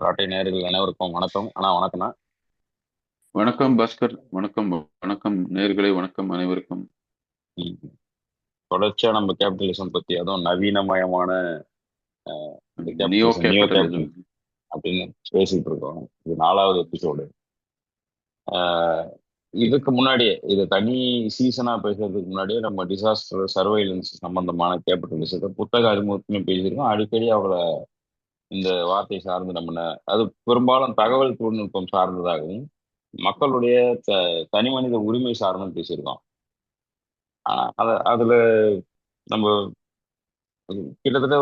ராட்டை நேயர்கள் அனைவருக்கும் வணக்கம். வணக்கம்ண்ணா. வணக்கம் பாஸ்கர். வணக்கம். வணக்கம் நேயர்களே, வணக்கம் அனைவருக்கும். ம். தொடர்ச்சியா நம்ம கேபிட்டலிசம் பத்தி, அதுவும் நவீனமயமான இந்த neo capitalism, neo capitalism. Capital அப்படின்னு பேசிட்டு இருக்கோம். இது 4வது எபிசோடு. இதுக்கு முன்னாடியே, இது தனி சீசனா பேசுறதுக்கு முன்னாடியே நம்ம டிசாஸ்டர் சர்வைலன்ஸ் சம்பந்தமான கேபிட்டலிசத்தை புத்தக அறிமுகத்திலும் பேசியிருக்கோம். அடிக்கடி அவங்கள இந்த வார்த்தை சார்ந்து அது பெரும்பாலும் தகவல் தொழில்நுட்பம் சார்ந்ததாகவும் மக்களுடைய தனி மனித உரிமை சார்ந்தும் பேசியிருக்கோம். அதுல நம்ம கிட்டத்தட்ட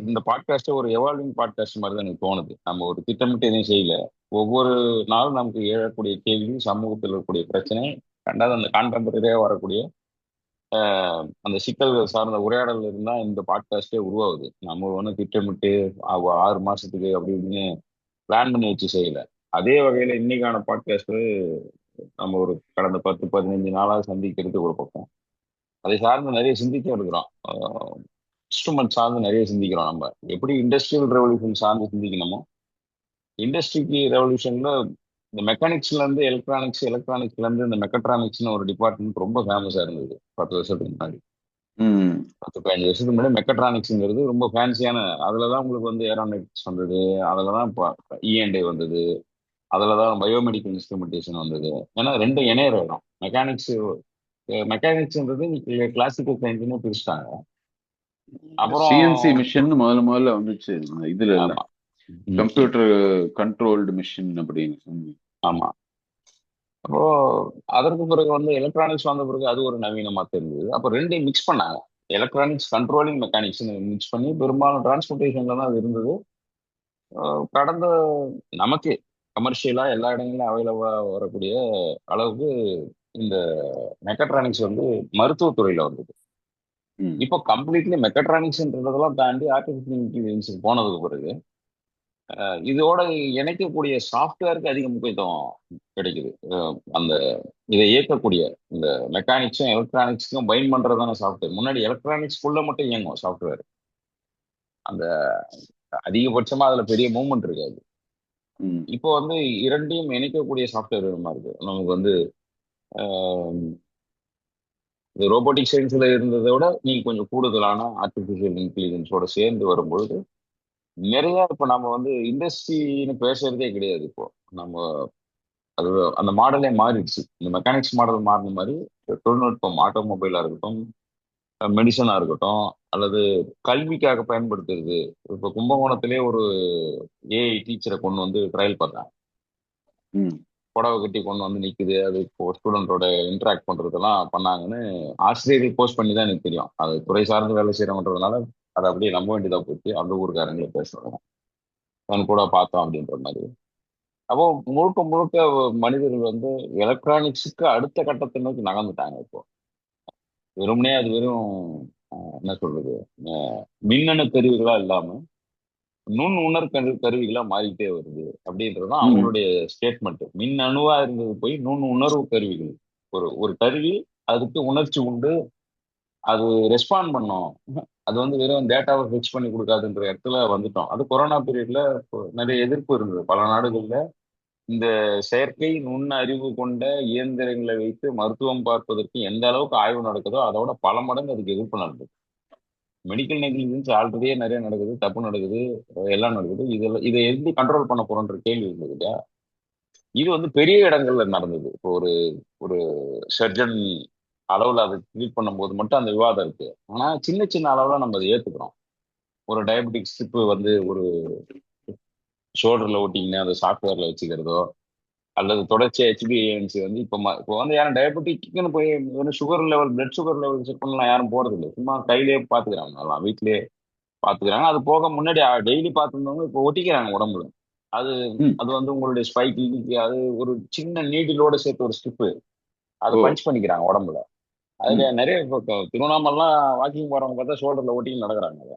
இந்த பாட்காஸ்ட் ஒரு எவால்விங் பாட்காஸ்ட் மாதிரி தான் எனக்கு தோணுது. நம்ம ஒரு திட்டமிட்டு எதையும் செய்யல. ஒவ்வொரு நாளும் நமக்கு எழக்கூடிய கேள்வி, சமூகத்தில் இருக்கக்கூடிய பிரச்சனை, ரெண்டாவது அந்த கான்டெம்பரரியா வரக்கூடிய அந்த சிக்கல்கள் சார்ந்த உரையாடல் இருந்தா இந்த பாட்காஸ்டே உருவாகுது. நம்ம ஒன்றும் திட்டமிட்டு 6 மாசத்துக்கு அப்படி இப்படின்னு பிளான் பண்ணி வச்சு செய்யல. அதே வகையில இன்னைக்கான பாட்காஸ்ட் நம்ம ஒரு கடந்த 10-15 நாளாக சந்திக்கிறது ஒரு பக்கம். அதை சார்ந்து நிறைய சிந்திக்க இருக்கிறோம். இன்ஸ்ட்ருமெண்ட் சார்ந்து நிறைய சிந்திக்கிறோம். நம்ம எப்படி இண்டஸ்ட்ரியல் ரெவல்யூஷன் சார்ந்து சிந்திக்கணுமோ, இண்டஸ்ட்ரிக்கு ரெவல்யூஷன்ல இந்த மெக்கானிக்ஸ்ல இருந்து எலக்ட்ரானிக்ஸ், எலக்ட்ரானிக்ஸ்ல இருந்து இந்த மெக்கட்ரானிக்ஸ்னு ஒரு டிபார்ட்மெண்ட் ரொம்ப ஃபேமஸா இருந்தது 10 வருஷத்துக்கு முன்னாடி. ம் 10-15 வருஷத்துக்கு முன்னாடி மெக்கட்ரானிக்ஸ்ங்கிறது ரொம்ப ஃபேன்சியான. அதுலதான் உங்களுக்கு ஏரோநாட்டிக்ஸ் வந்தது. அதுலதான் இஎன்டே வந்தது. அதுலதான் பயோமெடிக்கல் இன்ஸ்ட்ருமெண்டேஷன் வந்தது. ஏன்னா ரெண்டும் இணையற இடம். மெக்கானிக்ஸ்ன்றது கிளாசிக்கல் சயின்ஸ்னு பிரிச்சுட்டாங்க. சிஎன்சி அப்புறம் மிஷின் முதல்ல முதல்ல வந்துச்சு. இதுல இல்ல, ஆமா. ம், ம். கம்ப்யூட்டர் கண்ட்ரோல்டு மிஷின் அப்படின்னு சொல்லி. ஆமா. அப்போ அதற்கு பிறகு எலக்ட்ரானிக்ஸ் வந்த பிறகு அது ஒரு நவீனமா தெரிஞ்சது. அப்போ ரெண்டையும் மிக்ஸ் பண்ணாங்க. எலக்ட்ரானிக்ஸ் கண்ட்ரோலிங் மெக்கானிக்ஸ் மிக்ஸ் பண்ணி பெரும்பாலும் டிரான்ஸ்போர்ட்டேஷன்ல தான் அது இருந்தது. கடந்த நமக்கு கமர்ஷியலா எல்லா இடங்களிலும் அவைலபிளா வரக்கூடிய அளவுக்கு இந்த மெக்கட்ரானிக்ஸ் மருத்துவத்துறையில வந்தது. ம் இப்போ கம்ப்ளீட்லி மெக்கட்ரானிக்ஸ்ன்றதெல்லாம் தாண்டி ஆர்டிபிஷியல் இன்டெலிஜென்ஸ் போனதுக்கு பிறகு இதோட இணைக்கக்கூடிய சாஃப்ட்வேருக்கு அதிக முக்கியத்துவம் கிடைக்குது. அந்த இதை இயக்கக்கூடிய இந்த மெக்கானிக்ஸும் எலக்ட்ரானிக்ஸுக்கும் பைண்ட் பண்றதான சாஃப்ட்வேர். முன்னாடி எலக்ட்ரானிக்ஸ்குள்ள மட்டும் இயங்கும் சாஃப்ட்வேர். அந்த அதிகபட்சமா அதுல பெரிய மூவ்மெண்ட் இருக்காது. ம் இப்போ இரண்டையும் இணைக்கக்கூடிய சாஃப்ட்வேர் வேணுமா இருக்கு நமக்கு. இந்த ரோபோட்டிக் சயின்ஸ்ல இருந்ததை விட நீங்க கொஞ்சம் கூடுதலான ஆர்டிபிஷியல் இன்டெலிஜென்ஸோட சேர்ந்து வரும்பொழுது நிறைய இப்ப நம்ம இண்டஸ்ட்ரின்னு பேசுறதே கிடையாது. இப்போ நம்ம அது அந்த மாடலே மாறிடுச்சு. இந்த மெக்கானிக்ஸ் மாடல் மாறின மாதிரி தொழில்நுட்பம், ஆட்டோமொபைலா இருக்கட்டும், மெடிசனா இருக்கட்டும், அல்லது கல்விக்காக பயன்படுத்துறது. இப்ப கும்பகோணத்திலே ஒரு ஏஐ டீச்சரை கொண்டு ட்ரையல் பண்ணாங்க. ம் புடவை கட்டி கொண்டு நிக்குது. அது இப்போ ஸ்டூடெண்டோட இன்டராக்ட் பண்றதெல்லாம் பண்ணாங்கன்னு ஆசிரியர்கள் போஸ்ட் பண்ணி தான் எனக்கு தெரியும். அது துறை சார்ந்து வேலை செய்யறோன்றதுனால அதை அப்படியே நம்ப வேண்டியதா போச்சு. அந்த ஊருக்காரங்களே பேசுறாங்க, நான் கூட பார்த்தோம் அப்படின்ற மாதிரி. அப்போ முழுக்க முழுக்க மனிதர்கள் எலக்ட்ரானிக்ஸுக்கு அடுத்த கட்டத்தை நோக்கி நகர்ந்துட்டாங்க. இப்போ வெறுமனே அது வெறும் என்ன சொல்றது, மின்னணு கருவிகளா இல்லாம நுண் உணர் கருவிகளா மாறிட்டே வருது அப்படின்றதுதான் ம் அவங்களுடைய ஸ்டேட்மெண்ட். மின் அணுவா இருந்தது போய் நுண் உணர்வு கருவிகள். ஒரு ஒரு கருவி, அதுக்கு உணர்ச்சி உண்டு, அது ரெஸ்பாண்ட் பண்ணும். அது வெறும் டேட்டாவை ஃபிக்ஸ் பண்ணி கொடுக்காதுன்ற இடத்துல வந்துட்டோம். அது கொரோனா பீரியட்ல நிறைய எதிர்ப்பு இருந்தது பல நாடுகள்ல. இந்த செயற்கை நுண் அறிவு கொண்ட இயந்திரங்களை வைத்து மருத்துவம் பார்ப்பதற்கு எந்த அளவுக்கு ஆய்வு நடக்குதோ அதோட பல மடங்கு அதுக்கு எதிர்ப்பு நடந்தது. மெடிக்கல் நெக்லிஜென்ஸ் ஆல்ரெடியே நிறைய நடக்குது, தப்பு நடக்குது, எல்லாம் நடக்குது. இதை எப்படி கண்ட்ரோல் பண்ண போறோன்ற கேள்வி இருந்தது இல்லையா? இது பெரிய இடங்கள்ல நடந்தது. இப்போ ஒரு ஒரு சர்ஜன் அளவுல அதை ட்ரீட் பண்ணும்போது மட்டும் அந்த விவாதம் இருக்கு. ஆனா சின்ன சின்ன அளவுல நம்ம அதை ஏத்துக்கிறோம். ஒரு டயபெட்டிக் ஸ்ட்ரிப் ஒரு ஷோல்டர்ல ஓட்டிங்கன்னா அதை சாஃப்ட்வேர்ல வச்சுக்கிறதோ, அல்லது தொடர்ச்சியா ஹெச்பிஏஎன்சி இப்போ யாரும் டயபெட்டிக்னு போய் sugar level, blood sugar level check பண்ணலாம் யாரும் போறது இல்லை. சும்மா கையிலேயே பாத்துக்கிறாங்க, எல்லாம் வீட்லயே பாத்துக்கிறாங்க. அது போக முன்னாடி டெய்லி பார்த்துருந்தவங்க இப்போ ஒட்டிக்கிறாங்க உடம்புல. அது ம் அது உங்களுடைய ஸ்பைக், அது ஒரு சின்ன நீடிலோட சேர்த்து ஒரு ஸ்ட்ரிப்பு, அதை ஓ பஞ்ச் பண்ணிக்கிறாங்க உடம்புல. அதுல ம் நிறைய இப்போ திருவண்ணாமலாம் வாக்கிங் போறவங்க பார்த்தா ஷோல்டர்ல ஒட்டின்னு நடக்கிறாங்க.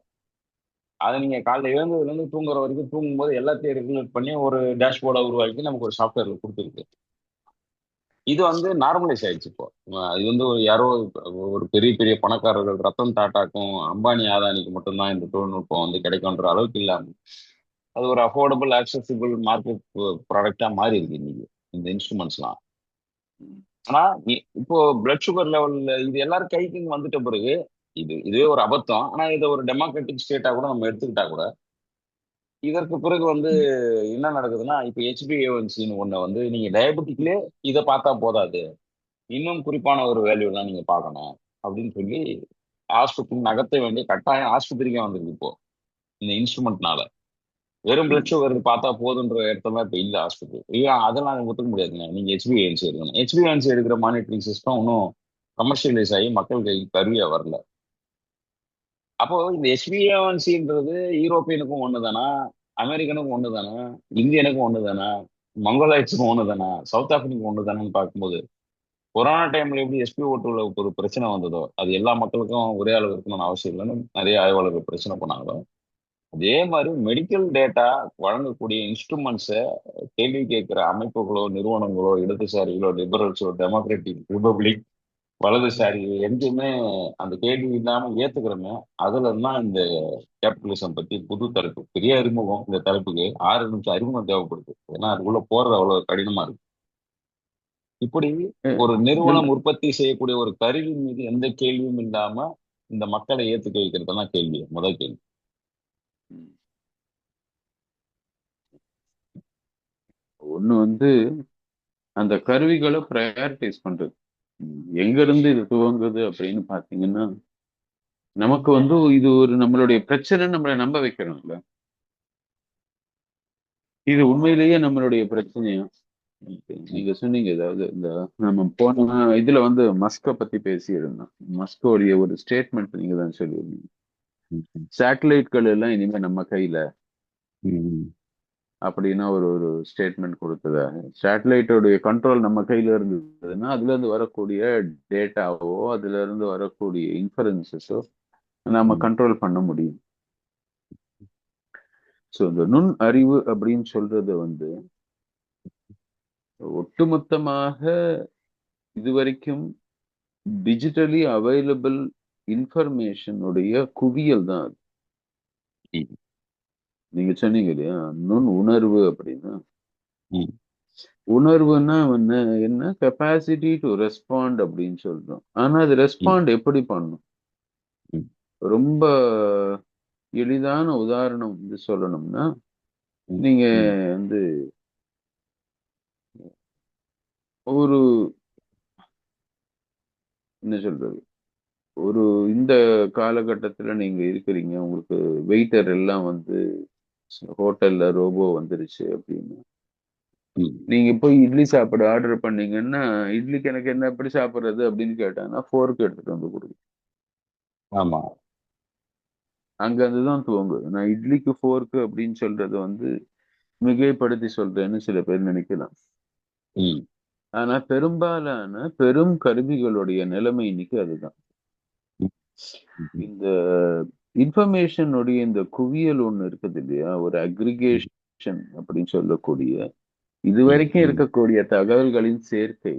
அதை நீங்க காலைல எழுந்ததுல இருந்து தூங்குற வரைக்கும் தூங்கும்போது எல்லாத்தையும் ரெகுலேட் பண்ணி ஒரு டேஷ்போர்டை உருவாக்கி நமக்கு ஒரு சாஃப்ட்வேர்ல கொடுத்துருக்கு. இது நார்மலைஸ் ஆயிடுச்சு இப்போ. இது யாரோ ஒரு பெரிய பெரிய பணக்காரர்கள் ரத்தன் டாட்டாக்கும் அம்பானி ஆதானிக்கு மட்டும்தான் இந்த தொழில்நுட்பம் கிடைக்கும்ன்ற அளவுக்கு இல்லாம அது ஒரு அஃபோர்டபுள் ஆக்சசிபிள் மார்க்கெட் ப்ராடக்டா மாறி இருக்கு இன்னைக்கு இந்த இன்ஸ்ட்ருமெண்ட்ஸ்லாம். ஆனா இப்போ பிளட் சுகர் லெவல்ல இது எல்லாரும் கைக்கு வந்துட்ட பிறகு இதுவே ஒரு அபத்தம். ஆனா இதை ஒரு டெமோக்ராட்டிக் ஸ்டேட்டா கூட நம்ம எடுத்துக்கிட்டா கூட இதற்கு பிறகு என்ன நடக்குதுன்னா, இப்ப ஹெச்பிஏஒன்சின்னு ஒண்ணு நீங்க டயபெட்டிக்லயே இதை பார்த்தா போதாது, இன்னும் குறிப்பான ஒரு வேல்யூ தான் நீங்க பார்க்கணும் அப்படின்னு சொல்லி ஆஸ்பத்திரி நகர்த்த வேண்டிய கட்டாயம் ஆஸ்பத்திரிக்கே வந்திருக்கு இப்போ இந்த இன்ஸ்ட்ருமெண்ட்னால. வெறும் பிளட் சுகர் பார்த்தா போதுன்ற இடத்துல இப்ப இல்ல ஆஸ்பத்திரி. அதெல்லாம் ஒத்துக்க முடியாதுங்க. நீங்க ஹெச்பிஏஎன்சி எடுக்கணும். ஹெச்பிஏஎன்சி எடுக்கிற மானிட்டரிங் சிஸ்டம் இன்னும் கமர்ஷியலைஸ் ஆகி மக்கள் கை கருவியா வரல. அப்போ இந்த ஹெச்பிஏஒன்சின்றது யூரோப்பியனுக்கும் ஒண்ணுதானா, அமெரிக்கனுக்கும் ஒண்ணுதானா, இந்தியனுக்கும் ஒண்ணுதானா, மங்கோலாய்ட்ஸுக்கும் ஒண்ணுதானா, சவுத் ஆப்பிரிக்கும் ஒண்ணுதானான்னு பார்க்கும்போது கொரோனா டைம்ல எப்படி SpO2ல ஒரு பிரச்சனை வந்ததோ அது எல்லா மக்களுக்கும் ஒரே அளவு இருக்கணும்னு அவசியம் இல்லைன்னு நிறைய ஆய்வாளர்கள் பிரச்சனை பண்ணாங்களோ, அதே மாதிரி மெடிக்கல் டேட்டா வழங்கக்கூடிய இன்ஸ்ட்ருமெண்ட்ஸை கேள்வி கேட்கிற அமைப்புகளோ நிறுவனங்களோ இடதுசாரிகளோ லிபரல்ஸோ டெமோக்ராட்டிக் ரிபப்ளிக் வலதுசாரி எங்கேயுமே அந்த கேள்வி இல்லாம ஏத்துக்கிறோமே. அதுல தான் இந்த கேபிட்டலிசம் பத்தி புது தலைப்பு, பெரிய அறிமுகம். இந்த தலைப்புக்கு 6 நிமிஷம் அறிமுகம் தேவைப்படுது, ஏன்னா அதுக்குள்ள போறது அவ்வளவு கடினமா இருக்கு. இப்படி ஒரு நிறுவனம் உற்பத்தி செய்யக்கூடிய ஒரு கருவி மீது எந்த கேள்வியும் இல்லாம இந்த மக்களை ஏத்துக்க வைக்கிறதெல்லாம் கேள்வி, முதல் கேள்வி. ஒண்ணு அந்த கருவிகளை ப்ரையாரிட்டைஸ் பண்றது. எங்க இருந்து இது துவங்குது அப்படின்னு பாத்தீங்கன்னா, நமக்கு இது ஒரு நம்மளுடைய பிரச்சனை, நம்மளை நம்ப வைக்கணும்ல. இது உண்மையிலேயே நம்மளுடைய பிரச்சனையா? நீங்க சொன்னீங்க, அதாவது இந்த நம்ம போன இதுல மஸ்க பத்தி பேசியிருந்தோம். மஸ்கோடைய ஒரு ஸ்டேட்மெண்ட் நீங்க தான் சொல்லியிருந்தீங்க, சேட்டலைட்கள் எல்லாம் இனிமே நம்ம கையில அப்படின்னா ஒரு ஒரு ஸ்டேட்மெண்ட் கொடுத்ததாக. சேட்டலைட்டோடைய கண்ட்ரோல் நம்ம கையில இருந்ததுன்னா அதுல இருந்து வரக்கூடிய டேட்டாவோ அதுல இருந்து வரக்கூடிய இன்ஃபரன்சஸோ நம்ம கண்ட்ரோல் பண்ண முடியும். ஸோ இந்த நுண் அறிவு அப்படின்னு சொல்றது ஒட்டுமொத்தமாக இதுவரைக்கும் டிஜிட்டலி அவைலபிள் இன்ஃபர்மேஷனுடைய குவியல் தான் அது. நீங்க சொன்னீங்க இல்லையா, நுண் உணர்வு அப்படின்னா. உணர்வுன்னா என்ன, கெப்பாசிட்டி டு ரெஸ்பாண்ட் அப்படின்னு சொல்றோம். ஆனா அது ரெஸ்பாண்ட் எப்படி பண்ணும்? ரொம்ப எளிதான உதாரணம் சொல்லணும்னா, நீங்க ஒரு என்ன சொல்றது, ஒரு இந்த காலகட்டத்துல நீங்க இருக்கிறீங்க, உங்களுக்கு வெயிட்டர் எல்லாம் ஹோட்டல்ல ரோபோ வந்துருச்சு அப்படின்னு நீங்க போய் இட்லி சாப்பிட ஆர்டர் பண்ணீங்கன்னா, இட்லிக்கு எனக்கு என்ன எப்படி சாப்பிடுறது அப்படின்னு கேட்டாங்கன்னா ஃபோர்க் எடுத்துட்டு வந்து கொடுக்கும். ஆமா, அங்க இருந்துதான் துவங்குது. நான் இட்லிக்கு ஃபோர்க்கு அப்படின்னு சொல்றது மிகைப்படுத்தி சொல்றேன்னு சில பேர் நினைக்கலாம். ஆனா பெரும்பாலான பெரும் கருவிகளுடைய நிலைமை இன்னைக்கு அதுதான். இந்த இன்ஃபர்மேஷனுடைய இந்த குவியல் ஒண்ணு இருக்குது இல்லையா, ஒரு அக்ரிகேஷன் அப்படின்னு சொல்லக்கூடிய இதுவரைக்கும் இருக்கக்கூடிய தகவல்களின் சேர்க்கை.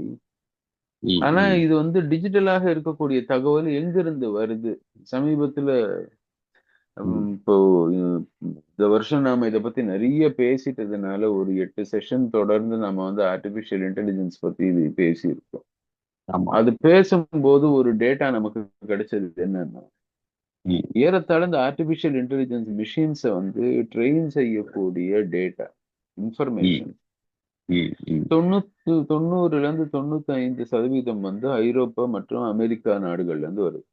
ஆனா இது டிஜிட்டலாக இருக்கக்கூடிய தகவல் எங்கிருந்து வருது? சமீபத்துல இப்போ இந்த வருஷம் நாம இதை பத்தி நிறைய பேசிட்டதுனால ஒரு 8 செஷன் தொடர்ந்து நம்ம ஆர்டிபிஷியல் இன்டெலிஜென்ஸ் பத்தி பேசியிருக்கோம். அது பேசும்போது ஒரு டேட்டா நமக்கு கிடைச்சது என்னன்னா, ஏறத்தாழ இந்த ஆர்டிபிஷியல் இன்டெலிஜென்ஸ் மிஷின்ஸை ட்ரெயின் செய்யக்கூடிய டேட்டா இன்ஃபர்மேஷன் 90% ஐரோப்பா மற்றும் அமெரிக்கா நாடுகள்ல இருந்து வருது.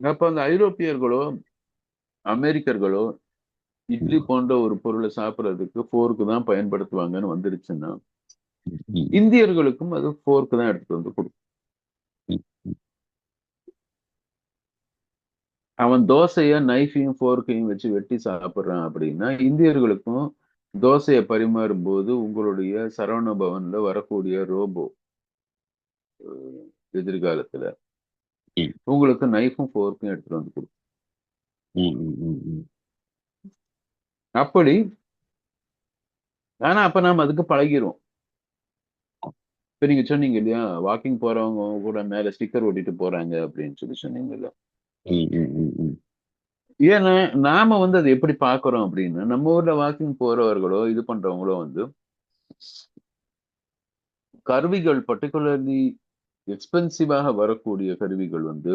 அப்ப அந்த ஐரோப்பியர்களோ அமெரிக்கர்களோ இட்லி போன்ற ஒரு பொருளை சாப்பிட்றதுக்கு ஃபோர்க்கு தான் பயன்படுத்துவாங்கன்னு வந்துருச்சுன்னா, இந்தியர்களுக்கும் அது ஃபோர்க்கு தான் எடுத்துட்டு கொடுக்கும். அவன் தோசைய நைஃபையும் ஃபோர்க்கையும் வச்சு வெட்டி சாப்பிட்றான் அப்படின்னா, இந்தியர்களுக்கும் தோசையை பரிமாறும் போது உங்களுடைய சரவண பவன்ல வரக்கூடிய ரோபோ எதிர்காலத்துல உங்களுக்கு நைஃபும் ஃபோர்க்கும் எடுத்துட்டு வந்து கொடுக்கும். அப்படி. ஆனா அப்ப நாம அதுக்கு பழகிரும். இப்ப நீங்க சொன்னீங்க இல்லையா, வாக்கிங் போறவங்க கூட மேல ஸ்டிக்கர் ஒட்டிட்டு போறாங்க அப்படின்னு சொல்லி சொன்னீங்கல்ல. ஏன்னா நாம வந்து அதை எப்படி பாக்குறோம் அப்படின்னு, நம்ம ஊர்ல வாக்கிங் போறவர்களோ இது பண்றவங்களோ வந்து கருவிகள் பர்டிகுலர்லி எக்ஸ்பென்சிவாக வரக்கூடிய கருவிகள் வந்து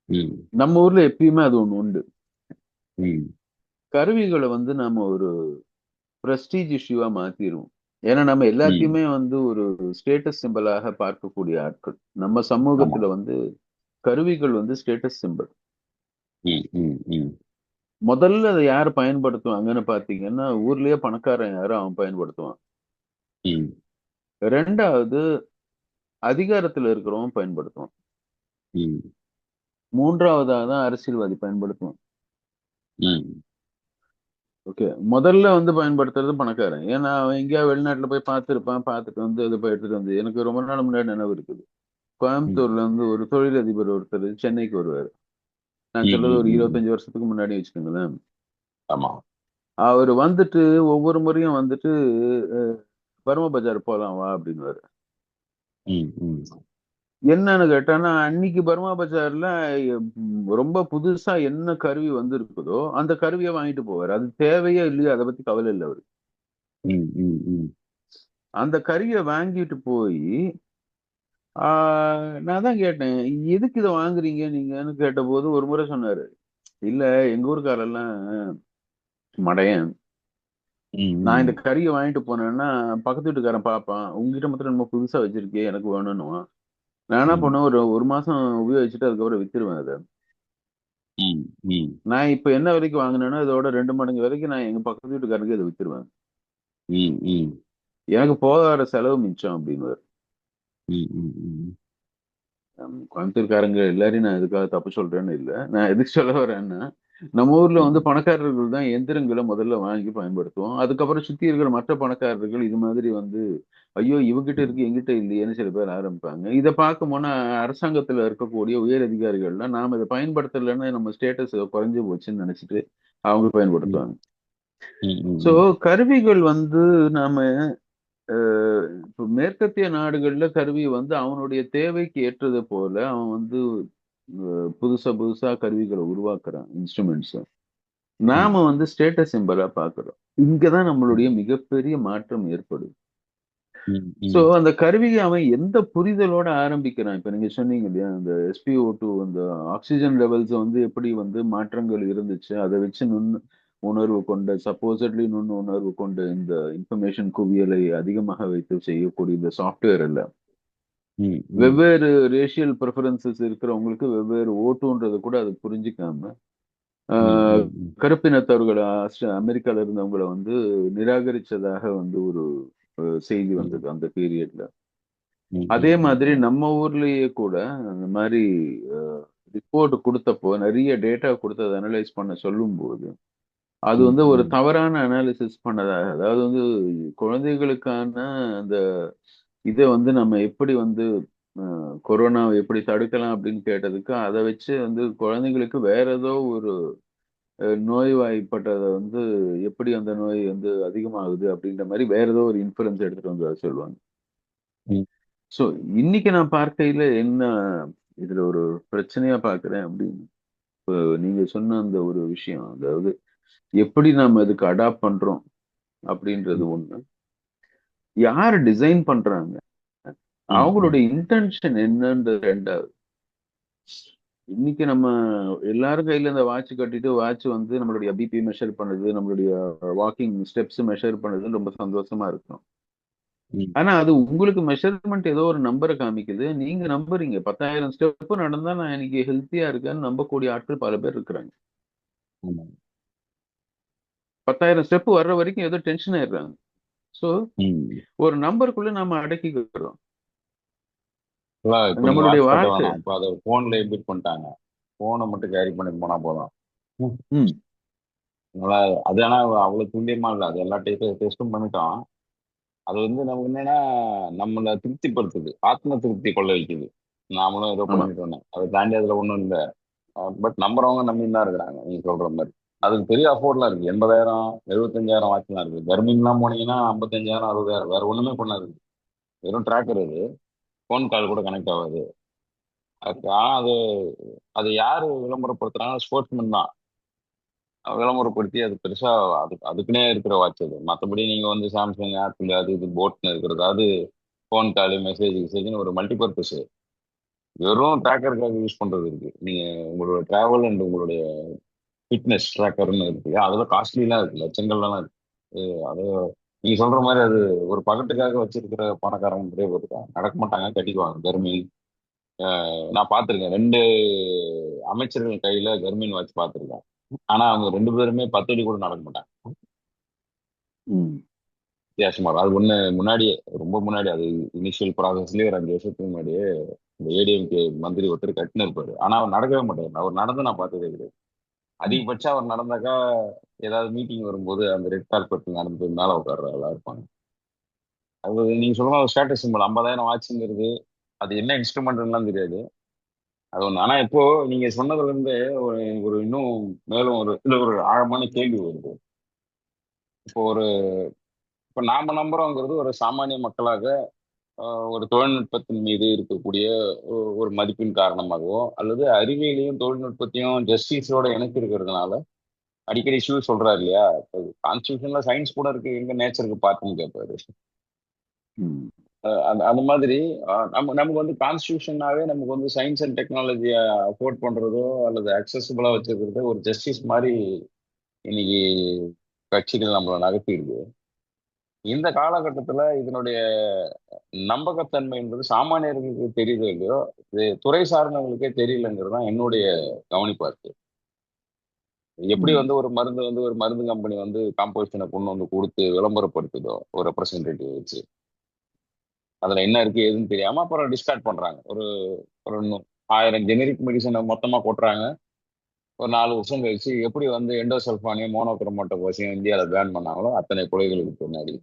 ம், நம்ம ஊர்ல எப்பயுமே அது ஒண்ணு உண்டு. ம், கருவிகளை வந்து நாம ஒரு பிரஸ்டீஜ் இஷ்யூவா மாத்திருவோம். ஏன்னா நம்ம ம். எல்லாத்தையுமே வந்து ஒரு ஸ்டேட்டஸ் சிம்பலாக பார்க்கக்கூடிய ஆட்கள். நம்ம ஆமா. சமூகத்துல வந்து கருவிகள் வந்து ஸ்டேட்டஸ் சிம்பல். ம், ம், ம், முதல்ல அதை யார் பயன்படுத்துவாங்கன்னு பாத்தீங்கன்னா, ஊர்லயே பணக்காரன் யாரோ அவன் பயன்படுத்துவான். ம், ரெண்டாவது அதிகாரத்துல இருக்கிறவன் பயன்படுத்துவான். ம், மூன்றாவதா தான் அரசியல்வாதி பயன்படுத்துவான். ம், ஓகே. முதல்ல வந்து பயன்படுத்துறது பணக்காரன். ஏன்னா அவன் எங்கேயாவது வெளிநாட்டுல போய் பார்த்திருப்பான். பார்த்துட்டு வந்து அதை போய் எடுத்துட்டு வந்து எனக்கு ரொம்ப நாள் முன்னாடி நினைவு இருக்குது. ம், கோயம்புத்தூர்ல இருந்து ஒரு தொழிலதிபர் ஒருத்தர் சென்னைக்கு வருவாரு. நான் ம், சொல்றது ம், ஒரு ம். 25 வருஷத்துக்கு முன்னாடி வச்சுக்கோங்களேன். ஆமா. அவர் வந்துட்டு ஒவ்வொரு முறையும் வந்துட்டு அஹ், பர்மா பஜார் போலாம் வா அப்படின்னுவாரு. ம், ம், என்னன்னு கேட்டானா அன்னைக்கு பர்மா பஜார்ல ரொம்ப புதுசா என்ன கருவி வந்து இருக்குதோ அந்த கருவியை வாங்கிட்டு போவாரு. அது தேவையே இல்லையோ அதை பத்தி கவலை இல்லை அவரு. ம், ம், ம், அந்த கருவியை வாங்கிட்டு போய் நான் தான் கேட்டேன், எதுக்கு இதை வாங்குறீங்க நீங்கன்னு கேட்டபோது ஒரு முறை சொன்னாரு, இல்ல எங்க ஊருக்காரெல்லாம் மடையன். ம், நான் இந்த ம், கறியை வாங்கிட்டு போனேன்னா பக்கத்து வீட்டுக்காரன் பார்ப்பான், உங்ககிட்ட மாத்திரம் நம்ம புதுசா வச்சிருக்கே எனக்கு வேணும்னுவான். நான் என்ன ம், பண்ணுவேன், ஒரு ஒரு மாசம் உபயோகிச்சுட்டு அதுக்கப்புறம் வித்துருவேன் அதை. ம், ம், நான் இப்ப என்ன விலைக்கு வாங்கினேனோ இதோட 2 மடங்கு விலைக்கு நான் எங்க பக்கத்து வீட்டுக்காரருக்கு இதை வித்துருவேன். ம், ம், எனக்கு போகிற செலவு மிச்சம் அப்படின்னு. ம், ம், ம், கோயம்புத்தூர்காரங்க எல்லாரையும் நான் எதுக்காக தப்பு சொல்றேன்னு இல்லை. நான் எதுக்கு சொல்ல வரேன்னா, நம்ம ஊர்ல வந்து ம், பணக்காரர்கள் தான் எந்திரங்களை முதல்ல வாங்கி பயன்படுத்துவோம். அதுக்கப்புறம் சுத்தி இருக்கிற மற்ற பணக்காரர்கள் இது மாதிரி வந்து ஐயோ இவங்கிட்ட இருக்கு எங்கிட்ட இல்லையேன்னு சில பேர் ஆரம்பிப்பாங்க. இதை பார்க்கும் போனா அரசாங்கத்துல இருக்கக்கூடிய உயர் அதிகாரிகள்லாம் நாம இதை பயன்படுத்தலைன்னா நம்ம ஸ்டேட்டஸ் குறைஞ்சு போச்சுன்னு நினைச்சிட்டு அவங்க ம், பயன்படுத்துவாங்க. ம், சோ ம், கருவிகள் வந்து நாம இப்போ மேற்கத்திய நாடுகள்ல கருவி வந்து அவனுடைய தேவைக்கு ஏற்றது போல அவன் வந்து புதுசா புதுசா கருவிகளை உருவாக்குறான், இன்ஸ்ட்ருமெண்ட்ஸ். ம், நாம வந்து ஸ்டேட்டஸ் சிம்பலா பாக்குறோம். இங்கதான் நம்மளுடைய ம், மிகப்பெரிய மாற்றம் ஏற்படுது. ம், சோ ம், அந்த கருவியை அவன் எந்த புரிதலோட ஆரம்பிக்கிறான். இப்ப நீங்க சொன்னீங்க இல்லையா, அந்த SpO2 அந்த ஆக்சிஜன் லெவல்ஸ் வந்து எப்படி வந்து மாற்றங்கள் இருந்துச்சு, அதை வச்சு உணர்வு கொண்ட சப்போசட்லி உணர்வு கொண்ட இந்த இன்ஃபர்மேஷன் குவியலை அதிகமாக வைத்து செய்யக்கூடிய இந்த சாஃப்ட்வேர் இல்ல, ம், ம், வெவ்வேறு ரேஷியல் ப்ரிஃபரன்சஸ் இருக்கிறவங்களுக்கு வெவ்வேறு ஓட்டுன்றதை கூட அது புரிஞ்சுக்காம ம், ஆஹ், ம், கருப்பினத்தவர்களை அமெரிக்கால இருந்தவங்களை வந்து நிராகரிச்சதாக வந்து ஒரு செய்தி ம், வந்தது அந்த பீரியட்ல. ம், அதே ம், மாதிரி நம்ம ஊர்லயே கூட அந்த மாதிரி ரிப்போர்ட் கொடுத்தப்போ நிறைய டேட்டா கொடுத்து அதை அனலைஸ் பண்ண சொல்லும்போது அது ம், வந்து ஒரு ம், தவறான அனாலிசிஸ் பண்ணதாக, அதாவது வந்து குழந்தைகளுக்கான அந்த இதை வந்து நம்ம எப்படி வந்து கொரோனாவை எப்படி தடுக்கலாம் அப்படின்னு கேட்டதுக்கு அதை வச்சு வந்து குழந்தைங்களுக்கு வேற ஏதோ ஒரு நோய்வாய்ப்பட்டதை வந்து எப்படி அந்த நோய் வந்து அதிகமாகுது அப்படின்ற மாதிரி வேற ஏதோ ஒரு இன்ஃபரன்ஸ் எடுத்துட்டு வந்து அதை சொல்லுவாங்க. ம், ஸோ இன்னைக்கு நான் பார்க்கையில என்ன இதுல ஒரு பிரச்சனையா பார்க்கிறேன் அப்படின்னு, இப்போ நீங்க சொன்ன அந்த ஒரு விஷயம், அதாவது எப்படி நாம இதுக்கு அடாப்ட் பண்றோம் அப்படின்றது ம், ஒண்ணு. யார் டிசைன் பண்றாங்க, ம், ம், அவங்களுடைய இன்டென்ஷன் என்னன்றது ரெண்டாவது. இன்னைக்கு நம்ம எல்லாரும் கையில இந்த வாட்ச் கட்டிட்டு வாட்ச் வந்து நம்மளுடைய பிபி மெஷர் பண்ணுது, நம்மளுடைய வாக்கிங் ஸ்டெப்ஸ் மெஷர் பண்ணுதுன்னு ரொம்ப சந்தோஷமா இருக்கும். ம். ஆனா அது உங்களுக்கு மெஷர்மெண்ட் ஏதோ ஒரு நம்பரை காமிக்குது, நீங்க நம்புறீங்க 10,000 ஸ்டெப் நடந்தா நான் இன்னைக்கு ஹெல்த்தியா இருக்கேன்னு நம்பக்கூடிய ஆட்கள் பல பேர் இருக்கிறாங்க. ஆமா. 10,000 ஸ்டெப் வர்ற வரைக்கும் ஏதோ டென்ஷன் ஆயிடுறாங்க. ஸோ ம். ஒரு நம்பருக்குள்ள நாம அடக்கிக்கிறோம் இப்ப நீங்க நம்மளுடைய வாட்ச் கட்ட வாழ்க்கை. வேணாம். இப்ப அதை போன்ல இன்பிட் பண்ணிட்டாங்க. போனை மட்டும் கேரி பண்ணிட்டு போனா போதும். ம். ம். அதனால அது ஆனா அவ்வளவு துல்லியமா இல்லை. அது எல்லா டெஸ்டும் பண்ணிட்டோம். அது வந்து நமக்கு என்னன்னா நம்மளை திருப்திப்படுத்துது, ஆத்ம திருப்தி கொள்ள வைக்குது. நாமளும் ஏதோ ஆமா. பண்ணிட்டோன்னு அதை தாண்டி அதுல ஒண்ணும் இல்லை. பட் நம்புறவங்க நம்பி தான் இருக்கிறாங்க நீங்க சொல்ற மாதிரி. அதுக்கு பெரிய அஃபோர்ட்லாம் இருக்கு. 80,000 75,000 வாட்ச்லாம் இருக்கு. கர்மின்லாம் போனீங்கன்னா 55,000 60,000 வேற ஒண்ணுமே பண்ணாது. வெறும் ட்ராக்கர் இது. ஃபோன் கால் கூட கனெக்ட் ஆகாது. ஆனா அது அது யாரு விளம்பரப்படுத்துறாங்க? ஸ்போர்ட்ஸ்மேன் தான். விளம்பரப்படுத்தி அது பெருசா அதுக்குன்னே இருக்கிற வாட்ச் அது. மற்றபடி நீங்க வந்து சாம்சங், ஆப்பிள் அது இது போட்னு இருக்கிறது அது ஃபோன் கால், மெசேஜ் மெசேஜ்னு ஒரு மல்டிபர்பஸ் வெறும் ட்ராக்கருக்காக யூஸ் பண்றது இருக்கு. நீங்க உங்களோட டிராவல் அண்ட் உங்களுடைய ஃபிட்னஸ் ட்ராக்கர்னு இருக்கு, அதெல்லாம் காஸ்ட்லிலாம் இருக்கு, லட்சங்கள்லாம் இருக்கு. அது நீங்க சொல்ற மாதிரி அது ஒரு பகட்டுக்காக வச்சிருக்கிற பணக்காரங்க நிறைய பேர் இருக்காங்க. நடக்க மாட்டாங்க, கட்டிக்குவாங்க கர்மின். நான் பார்த்திருக்கேன், 2 அமைச்சர்கள் கையில கர்மின் வாட்ச் பார்த்திருக்கேன். ஆனா அவங்க 2 பேருமே 10 அடி கூட நடக்க மாட்டாங்க. ம். வித்தியாசமா இருக்கும். அது ஒண்ணு முன்னாடியே, ரொம்ப முன்னாடி, அது இனிஷியல் ப்ராசஸ்லயே ஒரு 5 வருஷத்துக்கு முன்னாடியே இந்த ஏடிஎம்கே மந்திரி ஒருத்தர் கட்டின இருப்பாரு. ஆனா அவர் நடக்கவே மாட்டார். அவர் நடந்து நான் பார்த்ததே கிடையாது. ம். அதிகபட்சம் அவர் நடந்தாக்கா ஏதாவது மீட்டிங் வரும்போது அந்த ரெட் கார்பெட் நடந்து மேல உட்கார்றதா இருப்பாங்க. அது நீங்க சொல்ற ஒரு ஸ்டேட்டஸ் சிம்பிள் 50,000 வாட்சுங்கிறது அது என்ன இன்ஸ்ட்ருமெண்ட்லாம் தெரியாது. அது ஒண்ணு. ஆனா இப்போ நீங்க சொன்னதுல இருந்து ஒரு ஒரு இன்னும் மேலும் ஒரு இதுல ஒரு ஆழமான கேள்வி வருது. இப்போ இப்ப நாம நம்புறோங்கிறது ஒரு சாமானிய மக்களாக ஒரு தொழில்நுட்பத்தின் மீது இருக்கக்கூடிய ஒரு மதிப்பின் காரணமாகவோ, அல்லது அறிவியலையும் தொழில்நுட்பத்தையும் ஜஸ்டிஸோட இணைத்து இருக்கிறதுனால அடிக்கடி சொல்றாரு இல்லையா, கான்ஸ்டியூஷன்ல சயின்ஸ் கூட இருக்கு, எங்க நேச்சருக்கு பார்த்துன்னு கேட்பாரு. ம். அந்த அந்த மாதிரி நமக்கு வந்து கான்ஸ்டியூஷனாவே நமக்கு வந்து சயின்ஸ் அண்ட் டெக்னாலஜியை அஃபோர்ட் பண்றதோ அல்லது அக்சசிபிளா வச்சிருக்கிறதோ ஒரு ஜஸ்டிஸ் மாதிரி இன்னைக்கு கட்சிகள் நம்மளை நகர்த்திடுது. இந்த காலகட்டத்துல இதனுடைய நம்பகத்தன்மை என்பது சாமானியர்களுக்கு தெரியுதோ இல்லையோ, இது துறை சார்ந்தவங்களுக்கே தெரியலங்கிறது தான் என்னுடைய கவனிப்பா இருக்கு. எப்படி ம். வந்து ஒரு மருந்து கம்பெனி வந்து காம்போசிஷனை கொண்டு வந்து கொடுத்து விளம்பரப்படுத்துதோ ஒரு ரெப்ரசன்டேட்டிவ் வச்சு, அதுல என்ன இருக்கு ஏதுன்னு தெரியாம அப்புறம் டிஸ்கார்ட் பண்றாங்க. ஒரு ஒரு 1000 ஜெனரிக் மெடிசனை மொத்தமா கொட்டுறாங்க. ஒரு 4 வருஷம் கழிச்சு எப்படி வந்து எண்டோசல்ஃபானையும் மோனோக்ரோமோட்டோபாஸையும் இந்தியாவில் பேன் பண்ணாங்களோ அத்தனை கொலைகளுக்கு பின்னாடி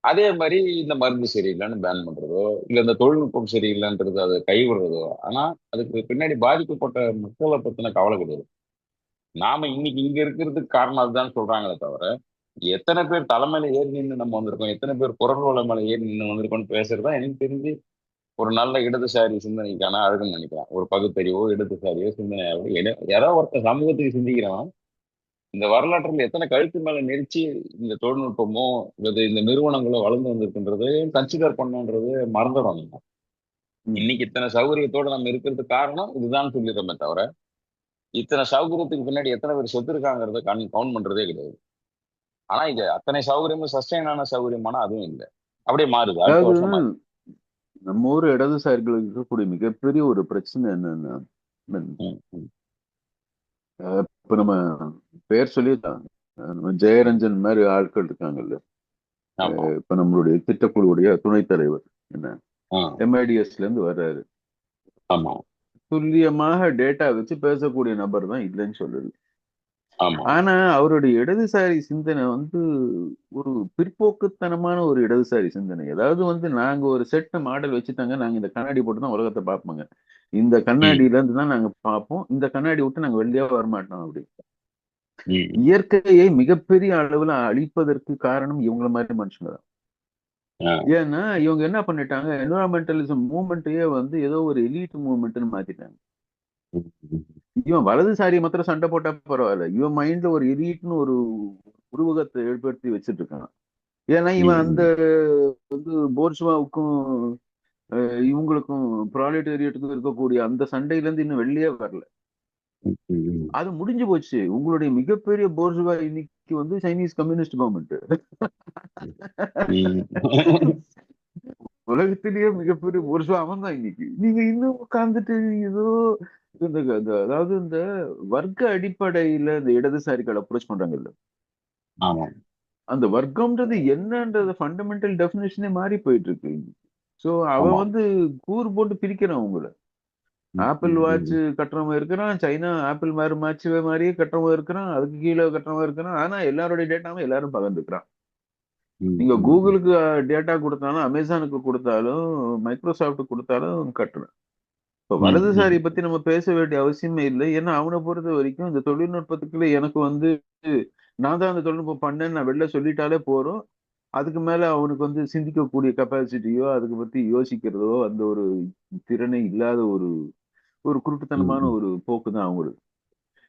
அதே மாதிரி இந்த மருந்து சரியில்லைன்னு பேன் பண்றதோ, இல்ல இந்த தொழில்நுட்பம் சரியில்லைன்றது அதை கைவிடுறதோ, ஆனா அதுக்கு பின்னாடி பாதிக்கப்பட்ட மக்களை பத்தின கவலை கிடையாது. நாம இன்னைக்கு இங்க இருக்கிறதுக்கு காரணம் அதுதான் சொல்றாங்களே தவிர, எத்தனை பேர் தலைமையில ஏறி நின்று நம்ம வந்திருக்கோம், எத்தனை பேர் குரல் வள மேல ஏறி நின்று வந்திருக்கோம்னு பேசுறதா எனக்கு தெரிஞ்சு ஒரு நல்ல இடதுசாரி சிந்தனைக்கான அழகுன்னு நினைக்கிறேன். ஒரு பகுத்தறிவோ இடதுசாரியோ சிந்தனையாவோ யாரோ ஒருத்தர் சமூகத்துக்கு சிந்திக்கிறவன் இந்த வரலாற்றில் எத்தனை கழுத்து மேல நெரிச்சு இந்த தொழில்நுட்பமோ அல்லது இந்த நிறுவனங்களோ வளர்ந்து வந்திருக்குன்றது கன்சிடர் பண்ணன்றது மறந்துடும் நம்ம. ம். இன்னைக்கு இத்தனை சௌகரியத்தோட நம்ம இருக்கிறதுக்கு காரணம் இதுதான் சொல்லிடுறோமே தவிர, இத்தனை சௌகரியத்துக்கு பின்னாடி எத்தனை பேர் சொத்து இருக்காங்கிறத கவுண்ட் பண்றதே கிடையாது. ஆனா இது அத்தனை சௌகரியமும் சஸ்டைனான சௌகரியமானா அதுவும் இல்லை. அப்படியே மாறுது, அடுத்த அதாவது வருஷம் மாறுது. நம்ம ஊர் இடதுசாரிகளுக்கு இருக்கக்கூடிய மிகப்பெரிய ஒரு பிரச்சனை என்னன்னா, ம், ம். இப்ப நம்ம பேர் சொல்லிடலாம். நம்ம ஜெயரஞ்சன் மாதிரி ஆட்கள் இருக்காங்கல்ல. ஆமா. இப்ப நம்மளுடைய திட்டக்குழுவுடைய துணைத் தலைவர் என்ன ஆ, எம்ஐடிஎஸ்ல இருந்து வர்றாரு. ஆமா. துல்லியமாக டேட்டா வச்சு பேசக்கூடிய நபர் தான் இல்லைன்னு சொல்லுது. ஆமா. ஆனா அவருடைய இடதுசாரி சிந்தனை வந்து ஒரு பிற்போக்குத்தனமான ஒரு இடதுசாரி சிந்தனை. அதாவது வந்து நாங்க ஒரு செட் மாடல் வச்சுட்டாங்க, நாங்க இந்த கண்ணாடி போட்டு தான் உலகத்தை பார்ப்போங்க, இந்த ம், கண்ணாடியில இருந்து தான் நாங்க பார்ப்போம், இந்த கண்ணாடி விட்டு நாங்க வெளியே வரமாட்டோம் அப்படி. ம். இயற்கையை மிகப்பெரிய அளவுல அழிப்பதற்கு காரணம் இவங்கள மாதிரி மனுஷங்க தான். ஆ, ஏன்னா இவங்க என்ன பண்ணிட்டாங்க, என்விரான்மெண்டலிசம் மூவ்மெண்ட்டையே வந்து ஏதோ ஒரு எலீட் மூவ்மெண்ட்னு மாத்திட்டாங்க. ம், ம், இவன் வலதுசாரியை மாத்திரம் சண்டை போட்டா பரவாயில்ல, இவன் மைண்ட்ல ஒரு எலீட்னு ஒரு உருவகத்தை ஏற்படுத்தி வச்சிட்டு இருக்கான். ஏன்னா இவன் அந்த ம், வந்து போர்ச்சுவாவுக்கும் இவங்களுக்கும் ப்ராலிட்டேரியட்டுக்கும் இருக்கக்கூடிய அந்த சண்டையில இருந்து இன்னும் வெளியே வரல. ம், ம், அது முடிஞ்சு போச்சு. உங்களுடைய மிகப்பெரிய போர்ஜுவா இன்னைக்கு வந்து சைனீஸ் கம்யூனிஸ்ட் கவர்மெண்ட். ம். உலகத்திலேயே மிகப்பெரிய போர்ஜுவா அவன் தான் இன்னைக்கு. நீங்க இன்னும் உட்கார்ந்துட்டு ஏதோ அதாவது இந்த வர்க்க அடிப்படையில இந்த இடதுசாரிகள் அப்ரோச் பண்றாங்கல்ல, ஆமா. அந்த வர்க்கம்ன்றது என்னன்றது ஃபண்டமெண்டல் டெஃபினேஷனே மாறி போயிட்டு இருக்கு. சோ அவன் ஆமா. வந்து கூறு போட்டு பிரிக்கிறான் உங்களை. ம், ஆப்பிள் ம், வாட்ச் ம், கட்டுறவன் இருக்கிறான், சைனா ஆப்பிள் மாதிரி வாட்ச் மாதிரியே கட்டுறவன் இருக்கிறான், அதுக்கு கீழே கட்டுறவன் இருக்கிறான். ஆனா எல்லாருடைய டேட்டாவும் எல்லாரும் பகிர்ந்துக்கிறான். ம், நீங்க ம், ம். கூகுளுக்கு டேட்டா கொடுத்தாலும், அமேசானுக்கு கொடுத்தாலும், மைக்ரோசாஃப்ட் கொடுத்தாலும் கட்டுறேன். இப்ப ம், வலதுசாரி ம், பத்தி நம்ம பேச வேண்டிய அவசியமே இல்லை. ஏன்னா அவனை பொறுத்த வரைக்கும் இந்த தொழில்நுட்பத்துக்குள்ள எனக்கு வந்து நான் தான் அந்த தொழில்நுட்பம் பண்ணேன்னு நான் வெளில சொல்லிட்டாலே போறோம். அதுக்கு மேல அவனுக்கு வந்து சிந்திக்கக்கூடிய கெப்பாசிட்டியோ அதுக்கு பத்தி யோசிக்கிறதோ அந்த ஒரு திறனை இல்லாத ஒரு ஒரு ம், குருட்டுத்தனமான ம். ஒரு போக்கு தான் அவங்களுக்கு.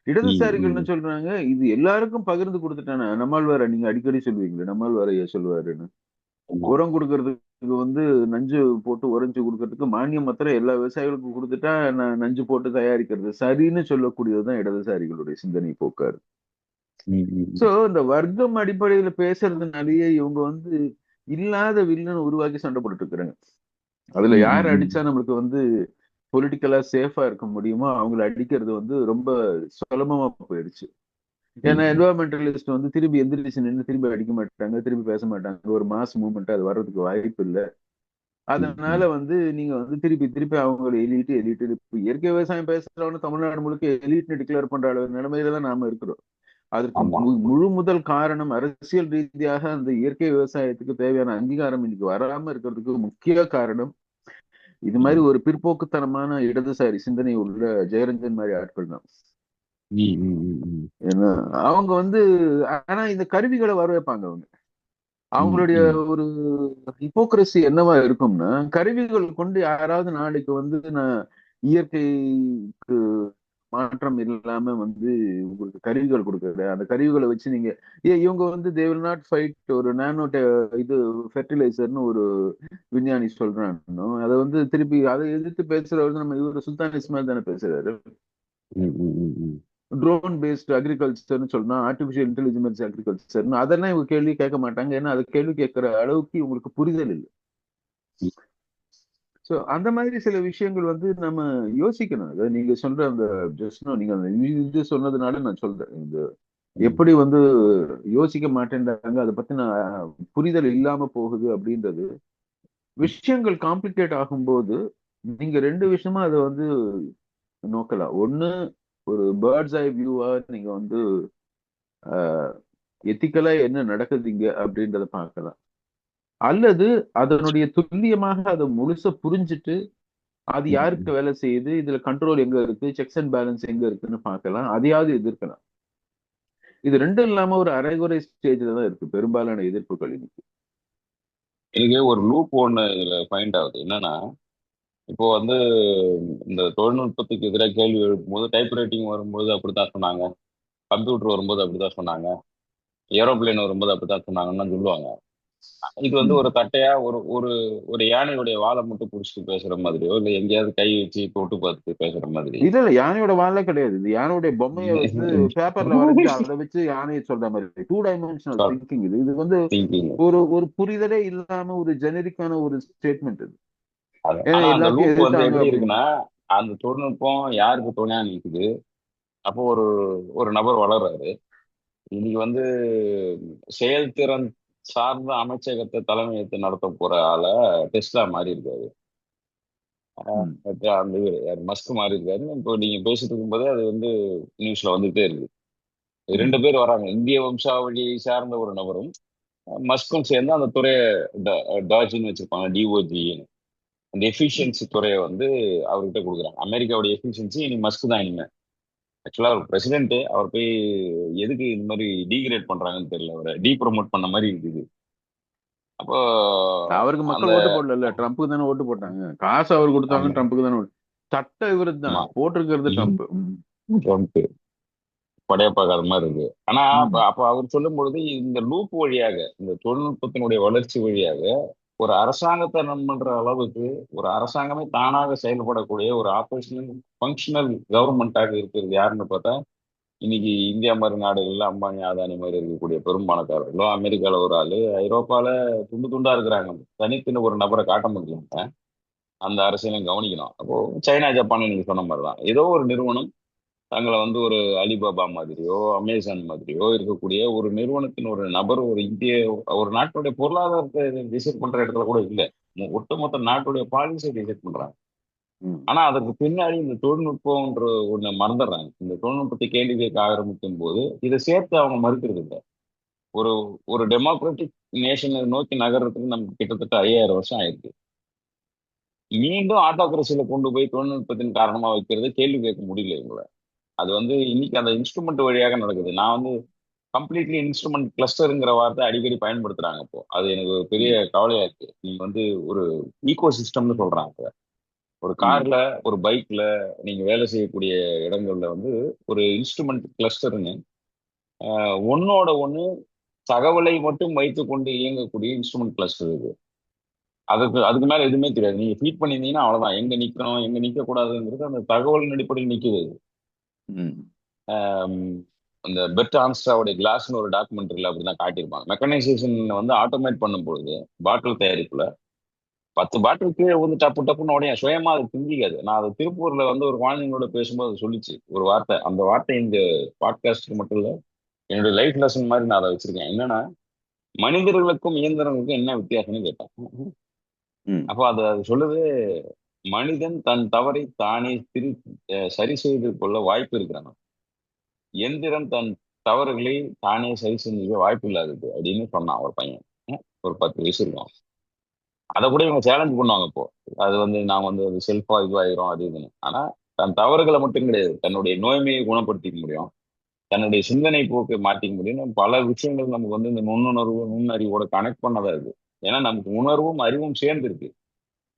இடதுசாரிகள் என்ன ம், சொல்றாங்க, இது எல்லாருக்கும் பகிர்ந்து கொடுத்துட்டானே. நம்மாழ்வார நீங்க அடிக்கடி சொல்லுவீங்களே, நம்மாழ்வார் ஐயா சொல்லுவாருன்னு. ஆமா. உரம் கொடுக்கறதுக்கு வந்து நஞ்சு போட்டு உறைஞ்சு கொடுக்கறதுக்கு மானியம் மாத்திரம் எல்லா விவசாயிகளுக்கும் கொடுத்துட்டா நஞ்சு போட்டு தயாரிக்கிறது சரின்னு சொல்லக்கூடியதுதான் இடதுசாரிகளுடைய சிந்தனை போக்காரு. ம், ம், சோ இந்த வர்க்கம் அடிப்படையில பேசுறதுனாலயே இவங்க வந்து இல்லாத வில்லனை உருவாக்கி சண்டை போட்டுட்டு இருக்கிறாங்க. அதுல ம், யார் ம், ம், அடிச்சா நம்மளுக்கு வந்து பொலிட்டிக்கலா சேஃபா இருக்க முடியுமோ அவங்கள அடிக்கிறது வந்து ரொம்ப சுலபமா போயிடுச்சு. ஏன்னா ம், என்வரன்மெண்டலிஸ்ட் வந்து திரும்பி எந்திரிச்சு நின்று திரும்பி அடிக்க மாட்டாங்க, திரும்பி பேச மாட்டாங்க. ஒரு மாஸ் மூவ்மெண்ட் அது வர்றதுக்கு வாய்ப்பு இல்லை. ம், அதனால ம். வந்து நீங்க வந்து திருப்பி திருப்பி அவங்கள எலிட்டு எலிட்டு இப்ப இயற்கை விவசாயம் பேசுறவன தமிழ்நாடு முழுக்க எலிட்னு டிக்ளேர் பண்ற அளவு நிலைமையில தான் நாம இருக்கிறோம். அதற்கு ஆமா. முழு முதல் காரணம் அரசியல் ரீதியாக அந்த இயற்கை விவசாயத்துக்கு தேவையான அங்கீகாரம் இன்னைக்கு வராம இருக்கிறதுக்கு முக்கிய காரணம் இது மாதிரி ம், ஒரு பிற்போக்குத்தனமான இடதுசாரி சிந்தனை உள்ள ஜெயரஞ்சன் மாதிரி ஆட்கள் தான். ம், ம், ம், ம், ஏன்னா அவங்க வந்து ஆனா இந்த கருவிகளை வர வைப்பாங்க அவங்க. ம், அவங்களுடைய ம். ஒரு ஹிப்போக்ரசி என்னவா இருக்கும்னா, கருவிகள் கொண்டு யாராவது நாளைக்கு வந்து நான் இயற்கைக்கு மாற்றம் இல்லாம வந்து உங்களுக்கு கருவிகள் கொடுக்குறேன். அந்த கருவிகளை வச்சு நீங்க இவங்க வந்து தே வில் நாட் ஃபைட் ஒரு நானோ இது ஃபெர்டிலைசர்னு ஒரு விஞ்ஞானி சொல்றாங்க. அதை வந்து திருப்பி அதை எதிர்த்து பேசுறவர் நம்ம இவரு சுல்தான் இஸ்மாயில் தானே பேசுறாரு. ம், ம், ம், ம். ட்ரோன் பேஸ்ட் அக்ரிகல்ச்சர்னு சொல்லலாம், ஆர்டிபிஷியல் இன்டெலிஜென்ஸ் அக்ரிகல்ச்சர்னு அதெல்லாம் இவங்க கேள்வி கேட்க மாட்டாங்க. ஏன்னா அதை கேள்வி கேட்கிற அளவுக்கு இவங்களுக்கு புரிதல் இல்லை. சோ அந்த மாதிரி சில விஷயங்கள் வந்து நம்ம யோசிக்கணும். அதாவது நீங்க சொல்ற அந்த ஜஸ்ட் நீங்க அந்த இது சொன்னதுனால நான் சொல்றேன். இந்த ம். எப்படி வந்து யோசிக்க மாட்டேன்றாங்க, அதை பத்தி நான் புரிதல் இல்லாம போகுது அப்படின்றது. விஷயங்கள் காம்ப்ளிகேட் ஆகும்போது நீங்க ரெண்டு விஷயமா அதை வந்து நோக்கலாம். ஒண்ணு ஒரு பேர்ட்ஸ் ஐ வியூவா நீங்க வந்து எத்திக்கலா என்ன நடக்குது இங்க அப்படின்றத பார்க்கலாம். அல்லது அதனுடைய துல்லியமாக அதை முழுசா புரிஞ்சுட்டு அது ம், யாருக்கு ம். வேலை செய்யுது, இதுல கண்ட்ரோல் எங்க இருக்கு, செக்ஸ் அண்ட் பேலன்ஸ் எங்க இருக்குன்னு பார்க்கலாம். அதையாவது எதிர்க்கலாம். இது ரெண்டும் இல்லாம ஒரு அரைகுறை ஸ்டேஜ்ல தான் இருக்கு பெரும்பாலான எதிர்ப்புகள் இன்னைக்கு. எனக்கு ஒரு லூப் ஒண்ணு இதுல ஃபைண்ட் ஆகுது. என்னன்னா, இப்போ வந்து இந்த தொழில்நுட்பத்துக்கு எதிராக கேள்வி எழுப்பும்போது டைப்ரைட்டிங் வரும்போது அப்படித்தான் சொன்னாங்க, கம்ப்யூட்டர் வரும்போது அப்படித்தான் சொன்னாங்க, ஏரோப்ளேன் வரும்போது அப்படித்தான் சொன்னாங்கன்னு சொல்லுவாங்க. இது வந்து ம். ஒரு தட்டையா ஒரு ஒரு ஒரு யானையுடைய வாலை மட்டும் புடிச்சிட்டு பேசுற மாதிரியோ, இல்ல எங்கேயாவது கை வச்சு தொட்டு பார்த்துட்டு பேசுற மாதிரி. இல்ல இல்ல யானையோட வாழ கிடையாது. இது யானையோட பொம்மையை வந்து பேப்பர்ல வரைஞ்சு அதை வச்சு யானையை சொல்ற மாதிரி டூ டைமென்ஷனல் திங்கிங். இது இது வந்து திங்கிங். ஒரு ஒரு புரிதலே இல்லாம ஒரு ஜெனரிக்கான ஒரு ஸ்டேட்மெண்ட் இது. ஏன்னா ஆனா அந்த எல்லாத்தையும் லூப் வந்து எதிர்த்தாங்க எப்படி அப்படின்னு. இருக்குன்னா, அந்த தொழில்நுட்பம் யாருக்கு துணையா நிக்குது. அப்போ ஒரு ஒரு நபர் வளர்றாரு. இன்னைக்கு வந்து செயல்திறன் சார்ந்த அமைச்சகத்தை தலைமையேற்று நடத்த போற ஆளை டெஸ்லா மாறி இருக்காரு. ம். அந்த இவரு யார் மஸ்க் மாறி இருக்காரு. இப்போ நீங்க பேசிட்டு இருக்கும்போதே அது வந்து நியூஸ்ல வந்துட்டே இருக்கு. ம். ரெண்டு பேர் வராங்க. இந்திய வம்சாவளியை சார்ந்த ஒரு நபரும் மஸ்கும் சேர்ந்து அந்த துறையை டாஜின்னு வச்சிருப்பாங்க, டிஓஜி. அந்த ம். எஃபிஷியன்சி துறையை வந்து அவர்கிட்ட கொடுக்குறாங்க. அமெரிக்காவுடைய எஃபிஷியன்சி இனி மஸ்க் தான் இனிமே. ஆக்சுவலா அவர் பிரசிடென்ட். அவர் போய் எதுக்கு இந்த மாதிரி டீகிரேட் பண்றாங்கன்னு தெரியல. அவரை டீ ப்ரொமோட் பண்ண மாதிரி இருக்குது. அப்போ அவருக்கு அந்த மக்கள் ஓட்டு போடல, ட்ரம்ப்புக்கு தானே ஓட்டு போட்டாங்க. காசு அவர் கொடுத்தாங்க, ஆமா, ட்ரம்ப்புக்கு தானே சட்ட விருது தான் ஆமா. போட்டிருக்கிறது ட்ரம்ப். ட்ரம்ப் படைய பார்க்காத மாதிரி இருக்கு. ஆனா அப்ப ம். அப்ப அவர் சொல்லும் பொழுது இந்த லூப் வழியாக, இந்த தொழில்நுட்பத்தினுடைய வளர்ச்சி வழியாக ஒரு அரசாங்கத்தை ரன் பண்ற அளவுக்கு ஒரு அரசாங்கமே தானாக செயல்படக்கூடிய ஒரு ஆபரேஷனல் ஃபங்க்ஷனல் கவர்மெண்டாக இருக்கிறது யாருன்னு பார்த்தா, இன்னைக்கு இந்தியா மாதிரி நாடுகள்ல அம்பானி அதானி மாதிரி இருக்கக்கூடிய பெரும் பணக்காரர்களும், அமெரிக்கால ஒரு ஆளு, ஐரோப்பால துண்டு துண்டா இருக்கிறாங்க. தனித்துன்னு ஒரு நபரை காட்ட முடியல. அந்த அரசியலையும் கவனிக்கணும். அப்போ சைனா ஜப்பான் நீங்க சொன்ன மாதிரிதான் ஏதோ ஒரு நிறுவனம் தங்களை வந்து ஒரு அலிபாபா மாதிரியோ அமேசான் மாதிரியோ இருக்கக்கூடிய ஒரு நிறுவனத்தின் ஒரு நபர் ஒரு இந்திய ஒரு நாட்டுடைய பொருளாதாரத்தை டிசைட் பண்ற இடத்துல கூட இல்லை. ஒட்டுமொத்த நாட்டுடைய பாலிசியை டிசைட் பண்றாங்க. ம். ஆனா அதற்கு பின்னாடி இந்த தொழில்நுட்பம்ன்ற ஒண்ணு மறந்துடுறாங்க. இந்த தொழில்நுட்பத்தை கேள்வி கேட்க ஆரம்பிக்கும் போது இதை சேர்த்து அவங்க மறுக்கிறது இல்லை. ஒரு ஒரு டெமோக்ராட்டிக் நேஷனை நோக்கி நகர்றதுக்கு நமக்கு கிட்டத்தட்ட 5000 வருஷம் ஆயிருக்கு. மீண்டும் ஆட்டோகிரசியில கொண்டு போய் தொழில்நுட்பத்தின் காரணமா வைக்கிறது கேள்வி கேட்க முடியல இவங்கள. அது வந்து இன்னைக்கு அந்த இன்ஸ்ட்ருமெண்ட் வழியாக நடக்குது. நான் வந்து கம்ப்ளீட்லி இன்ஸ்ட்ருமெண்ட் கிளஸ்டருங்கிற வார்த்தை அடிக்கடி பயன்படுத்துறாங்க இப்போ. அது எனக்கு ஒரு பெரிய ம். கவலையா இருக்கு. நீங்க வந்து ஒரு ஈகோ சிஸ்டம்னு சொல்றாங்க. ஒரு கார்ல, ஒரு பைக்ல நீங்க வேலை செய்யக்கூடிய இடங்கள்ல வந்து ஒரு இன்ஸ்ட்ருமெண்ட் கிளஸ்டர்னு ஒன்னோட ஒண்ணு தகவலை மட்டும் வைத்துக்கொண்டு இயங்கக்கூடிய இன்ஸ்ட்ருமெண்ட் கிளஸ்டர் இது. அதுக்கு மேல எதுவுமே தெரியாது. நீங்க ஃபீட் பண்ணியிருந்தீங்கன்னா அவ்வளவுதான். எங்க நிக்கணும், எங்க நிக்க கூடாதுங்கிறது அந்த தகவலின் அடிப்படையில் நிக்குது. ஆம், அந்த பெர்ட் ஆன்ஸ்டாவுடைய கிளாஸ்னு ஒரு டாக்குமெண்ட்ரியில் அப்படிதான் காட்டியிருப்பாங்க. மெக்கனைசேஷன் வந்து ஆட்டோமேட் பண்ணும்பொழுது பாட்டில் தயாரிப்புல 10 பாட்டில் கீழே வந்து டப்பு டப்புன்னு உடைய சுயமா அது சிந்திக்காது. நான் அது திருப்பூர்ல வந்து ஒரு குழந்தைங்களோட பேசும்போது அது சொல்லிச்சு ஒரு வார்த்தை. அந்த வார்த்தை இந்த பாட்காஸ்டுக்கு மட்டும் இல்ல, என்னுடைய லைஃப் லெசன் மாதிரி நான் அதை வச்சிருக்கேன். என்னன்னா, மனிதர்களுக்கும் இயந்திரங்களுக்கும் என்ன வித்தியாசம்னு கேட்டேன். அப்போ அது சொல்லுது, மனிதன் தன் தவறை தானே சரி செய்து கொள்ள வாய்ப்பு இருக்கிறான். எந்திரம் தன் தவறுகளை தானே சரி செஞ்சுக்க வாய்ப்பு இல்லாதது அப்படின்னு சொன்னான் ஒரு பையன். ஒரு 10 வயசு இருக்கும். அதை கூட இவங்க சேலஞ்ச் பண்ணுவாங்க இப்போ. அது வந்து நான் வந்து அது செல்ஃபா இதுவாயிரும் அது இதுன்னு. ஆனா தன் தவறுகளை மட்டும் கிடையாது, தன்னுடைய நோய்மையை குணப்படுத்திக்க முடியும், தன்னுடைய சிந்தனை போக்கை மாற்றிக்க முடியும். பல விஷயங்கள் நமக்கு வந்து இந்த நுண்ணுணர்வு நுண்ணறிவோட கனெக்ட் பண்ணதா இருக்கு. ஏன்னா நமக்கு உணர்வும் அறிவும் சேர்ந்து இருக்கு.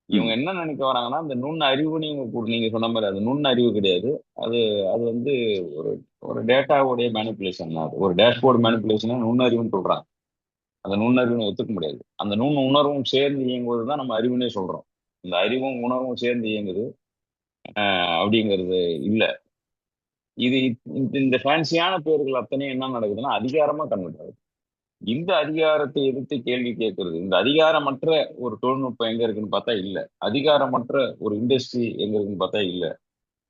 இவங்க என்ன நினைக்க வராங்கன்னா, இந்த நுண் அறிவுன்னு நீங்க சொன்ன மாதிரி அது நுண் அறிவு கிடையாது. அது அது வந்து ஒரு ஒரு டேட்டாவுடைய மேனிப்புலேஷன் தான். அது ஒரு டேஷ்போர்டு மேனிப்புலேஷன் நுண்ணறிவுன்னு சொல்றாங்க. அந்த நுண்ணறிவுன்னு ஒத்துக்க முடியாது. அந்த நுண் உணர்வும் சேர்ந்து இயங்குவது தான் நம்ம அறிவுன்னே சொல்றோம். இந்த அறிவும் உணர்வும் சேர்ந்து இயங்குது அப்படிங்கிறது இல்ல. இது இந்த ஃபேன்சியான பேர்கள் அத்தனையும் என்ன நடக்குதுன்னா அதிகாரமா கன்வெர்ட் ஆகுது. இந்த அதிகாரத்தை எதிர்த்து கேள்வி கேட்கறது, இந்த அதிகாரமற்ற ஒரு தொழில்நுட்பம் எங்க இருக்குன்னு பார்த்தா இல்ல. அதிகாரமற்ற ஒரு இண்டஸ்ட்ரி எங்க இருக்குன்னு பார்த்தா இல்ல.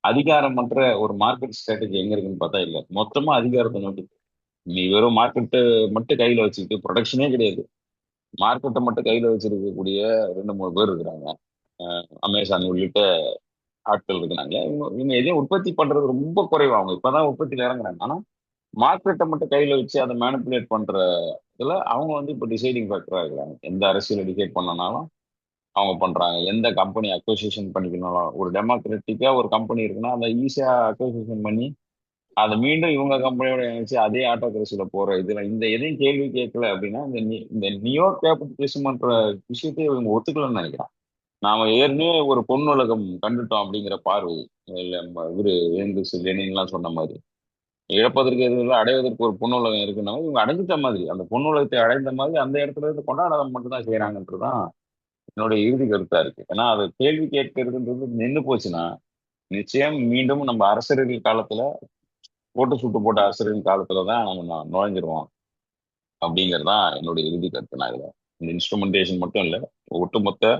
அதிகாரமற்ற ஒரு மார்க்கெட் ஸ்ட்ராட்டஜி எங்க இருக்குன்னு பார்த்தா இல்ல. மொத்தமா அதிகாரத்தை நோக்கி நீ வெறும் மார்க்கெட்டை மட்டும் கையில வச்சுக்கிட்டு ப்ரொடக்ஷனே கிடையாது. மார்க்கெட்டை மட்டும் கையில வச்சிருக்கக்கூடிய 2 3 பேர் இருக்கிறாங்க. அமேசான் உள்ளிட்ட ஆட்கள் இருக்கிறாங்க. இவங்க இவங்க எதையும் உற்பத்தி பண்றது ரொம்ப குறைவு. அவங்க இப்பதான் உற்பத்தியில இறங்குறாங்க. ஆனா மார்க்கெட்டை மட்டும் கையில வச்சு அதை மேனிப்புலேட் பண்ற இதுல அவங்க வந்து இப்போ டிசைடிங் ஃபேக்டரா இருக்கிறாங்க. எந்த அரசியலை டிசைட் பண்ணனாலும் அவங்க பண்றாங்க. எந்த கம்பெனி அக்வசிஷன் பண்ணிக்கணும், ஒரு டெமோக்ராட்டிக்கா ஒரு கம்பெனி இருக்குன்னா அதை ஈஸியா அக்வசிஷன் பண்ணி அதை மீண்டும் இவங்க கம்பெனியோட இணைச்சு அதே ஆட்டோகிரஸில போற இதுல இந்த எதையும் கேள்வி கேட்கல அப்படின்னா இந்த நியோ கேபிட்டலிசம்ன்ற விஷயத்தை இவங்க ஒத்துக்கலன்னு நினைக்கிறேன். நாம ஏற்கனவே ஒரு பொன்னுலகம் கண்டுட்டோம் அப்படிங்கிற பார்வை. இல்ல இவரு ஏங்கிள்ஸ் லெனின்லாம் சொன்ன மாதிரி இழப்பதற்கு எதுவும் இல்லை, அடைவதற்கு ஒரு பொன்னுலகம் இருக்குன்னா இவங்க அடைஞ்சிட்ட மாதிரி, அந்த பொன்னுலகத்தை அடைந்த மாதிரி அந்த இடத்துல இருந்து கொண்டாடாத மட்டும் தான் செய்யறாங்கன்றதுதான் என்னுடைய இறுதி கருத்தா இருக்கு. ஏன்னா அதை கேள்வி கேட்கறதுன்றது நின்று போச்சுன்னா நிச்சயம் மீண்டும் நம்ம அரசர்கள் காலத்துல போட்டு சுட்டு போட்ட அரசர்கள் காலத்துலதான் நம்ம நுழைஞ்சிருவோம் அப்படிங்கறதுதான் என்னுடைய இறுதி கருத்து. நான் இதுல இந்த இன்ஸ்ட்ருமெண்டேஷன் மட்டும் இல்ல, ஒட்டுமொத்த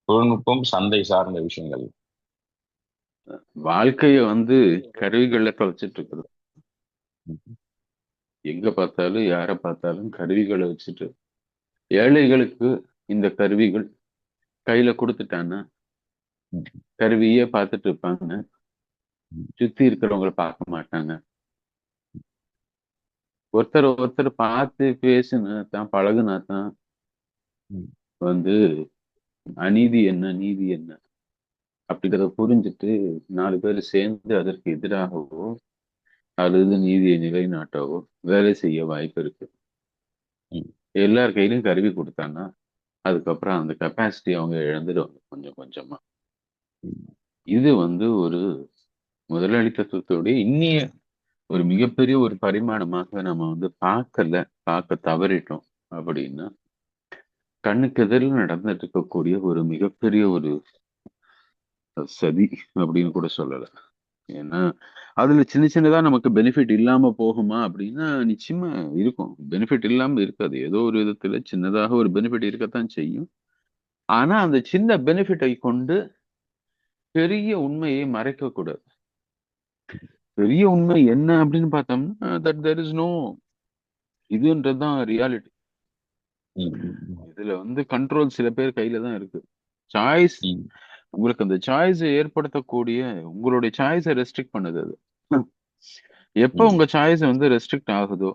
தொழில்நுட்பம் சந்தை சார்ந்த விஷயங்கள். வாழ்க்கைய வந்து கருவிகள்ல தொலைச்சிட்டு இருக்குது. எங்க பார்த்தாலும் யார பார்த்தாலும் கருவிகளை வச்சுட்டு, ஏழைகளுக்கு இந்த கருவிகள் கையில கொடுத்துட்டான்னா கருவியே பார்த்துட்டு இருப்பாங்க. சுத்தி இருக்கிறவங்களை பார்க்க மாட்டாங்க. ஒருத்தர் ஒருத்தர் பார்த்து பேசுனா தான், பழகுனா தான் வந்து அநீதி என்ன நீதி என்ன அப்படிங்கிறத புரிஞ்சுட்டு 4 பேர் சேர்ந்து அதற்கு எதிராகவோ அல்லது நீதியை நிலைநாட்டவோ வேலை செய்ய வாய்ப்பு இருக்கு. எல்லார் கையிலும் கருவி கொடுத்தாங்கன்னா அதுக்கப்புறம் அந்த கெப்பாசிட்டி அவங்க இழந்துடுவாங்க கொஞ்சம் கொஞ்சமா. இது வந்து ஒரு முதலாளித்துவத்துடைய இன்னிய ஒரு மிகப்பெரிய ஒரு பரிமாணமாக நம்ம வந்து பார்க்க தவறிட்டோம் அப்படின்னா கண்ணுக்கு எதிரில் நடந்துட்டு இருக்கக்கூடிய ஒரு மிகப்பெரிய ஒரு சதி அப்படின்னு கூட சொல்லலாம். ஏன்னா அதுல சின்ன சின்னதா நமக்கு பெனிஃபிட் இல்லாம போகுமா அப்படின்னா நிச்சயமா இருக்கும். பெனிஃபிட் இல்லாம இருக்காது. ஏதோ ஒரு விதத்துல சின்னதாக ஒரு பெனிஃபிட் இருக்கத்தான் செய்யும். ஆனா அந்த சின்ன பெனிஃபிட்டை கொண்டு பெரிய உண்மையை மறைக்க கூடாது. பெரிய உண்மை என்ன அப்படின்னு பார்த்தோம்னா தட் தேர் இஸ் நோ இதுன்றதுதான் ரியாலிட்டி. இதுல வந்து கண்ட்ரோல் சில பேர் கையில தான் இருக்கு. சாய்ஸ் உங்களுக்கு அந்த சாய்ஸை ஏற்படுத்தக்கூடிய உங்களுடைய சாய்ஸை ரெஸ்ட்ரிக்ட் பண்ணுது அது. எப்ப உங்க சாய்ஸ் வந்து ரெஸ்ட்ரிக்ட் ஆகுதோ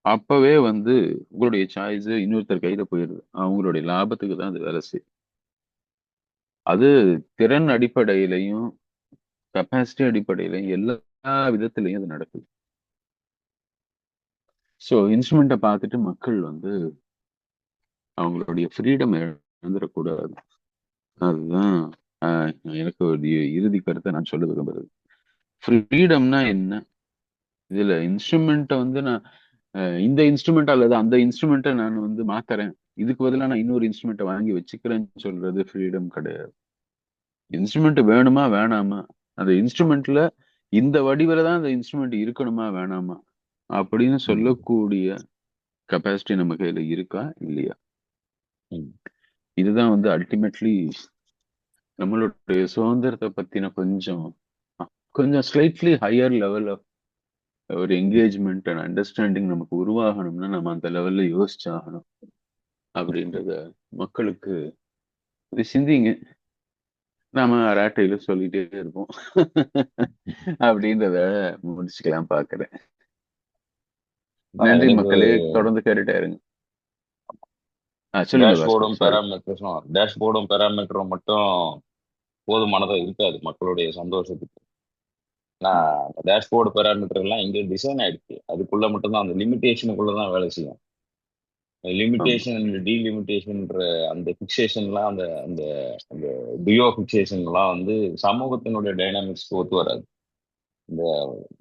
அப்பவே வந்து உங்களுடைய சாய்ஸ் இன்னொருத்தர் கையில போயிடுது. அவங்களுடைய லாபத்துக்கு தான் அது வேலை செய்யும். அது திறன் அடிப்படையிலையும் கெப்பாசிட்டி அடிப்படையிலையும் எல்லா விதத்திலையும் அது நடக்குது. ஸோ இன்ஸ்ட்ருமெண்ட்டை பார்த்துட்டு மக்கள் வந்து அவங்களுடைய ஃப்ரீடம் இழந்துடக்கூடாது. அதுதான் எனக்கு ஒரு இறுதி கருத்தை நான் சொல்ல விரும்புறது, ஃப்ரீடம்னா என்ன? இதுல இன்ஸ்ட்ருமெண்ட்டை வந்து நான் இந்த இன்ஸ்ட்ருமெண்ட் அல்லது அந்த இன்ஸ்ட்ருமெண்ட்டை நான் வந்து மாத்துறேன், இதுக்கு பதிலா நான் இன்னொரு இன்ஸ்ட்ருமெண்ட்டை வாங்கி வச்சுக்கிறேன்னு சொல்றது ஃப்ரீடம் கிடையாது. இன்ஸ்ட்ருமெண்ட் வேணுமா வேணாமா, அந்த இன்ஸ்ட்ருமெண்ட்ல இந்த வடிவில தான் அந்த இன்ஸ்ட்ருமெண்ட் இருக்கணுமா வேணாமா அப்படின்னு சொல்லக்கூடிய கெப்பாசிட்டி நம்ம கையில இருக்கா இல்லையா? இதுதான் வந்து அல்டிமேட்லி நம்மளுடைய சுதந்திரத்தை பத்தின கொஞ்சம் கொஞ்சம் ஸ்லைட்லி ஹையர் லெவல் ஆஃப் ஒரு என்கேஜ்மெண்ட் அண்ட் அண்டர்ஸ்டாண்டிங் நமக்கு உருவாகணும்னா நம்ம அந்த லெவல்ல யோசிச்சாகணும் அப்படின்றத மக்களுக்கு இது சிந்திங்க. நாம ராட்டையில சொல்லிட்டே இருப்போம் அப்படின்றத முடிச்சுக்கலாம் பாக்குறேன். நன்றி எனக்கு மக்களே, தொடர்ந்து கேட்டுட்டே இருங்க. சொல்லுங்க பாஸ்கர், சாரி. டேஷ்போர்டும் பேராமீட்டரும் மட்டும் போதுமானதா இருக்காது மக்களுடைய சந்தோஷத்துக்கு. அந்த டேஷ்போர்டு பேராமீட்டர் எல்லாம் இங்கே டிசைன் ஆயிடுச்சு, அதுக்குள்ள மட்டும்தான், அந்த லிமிட்டேஷனுக்குள்ளதான் வேலை செய்யும். லிமிட்டேஷன் அண்ட் டீலிமிட்டேஷன்ற அந்த ஃபிக்சேஷன்லாம், அந்த அந்த அந்த டியோ ஃபிக்சேஷன்லாம் வந்து சமூகத்தினுடைய டைனாமிக்ஸ்க்கு ஒத்து வராது. இந்த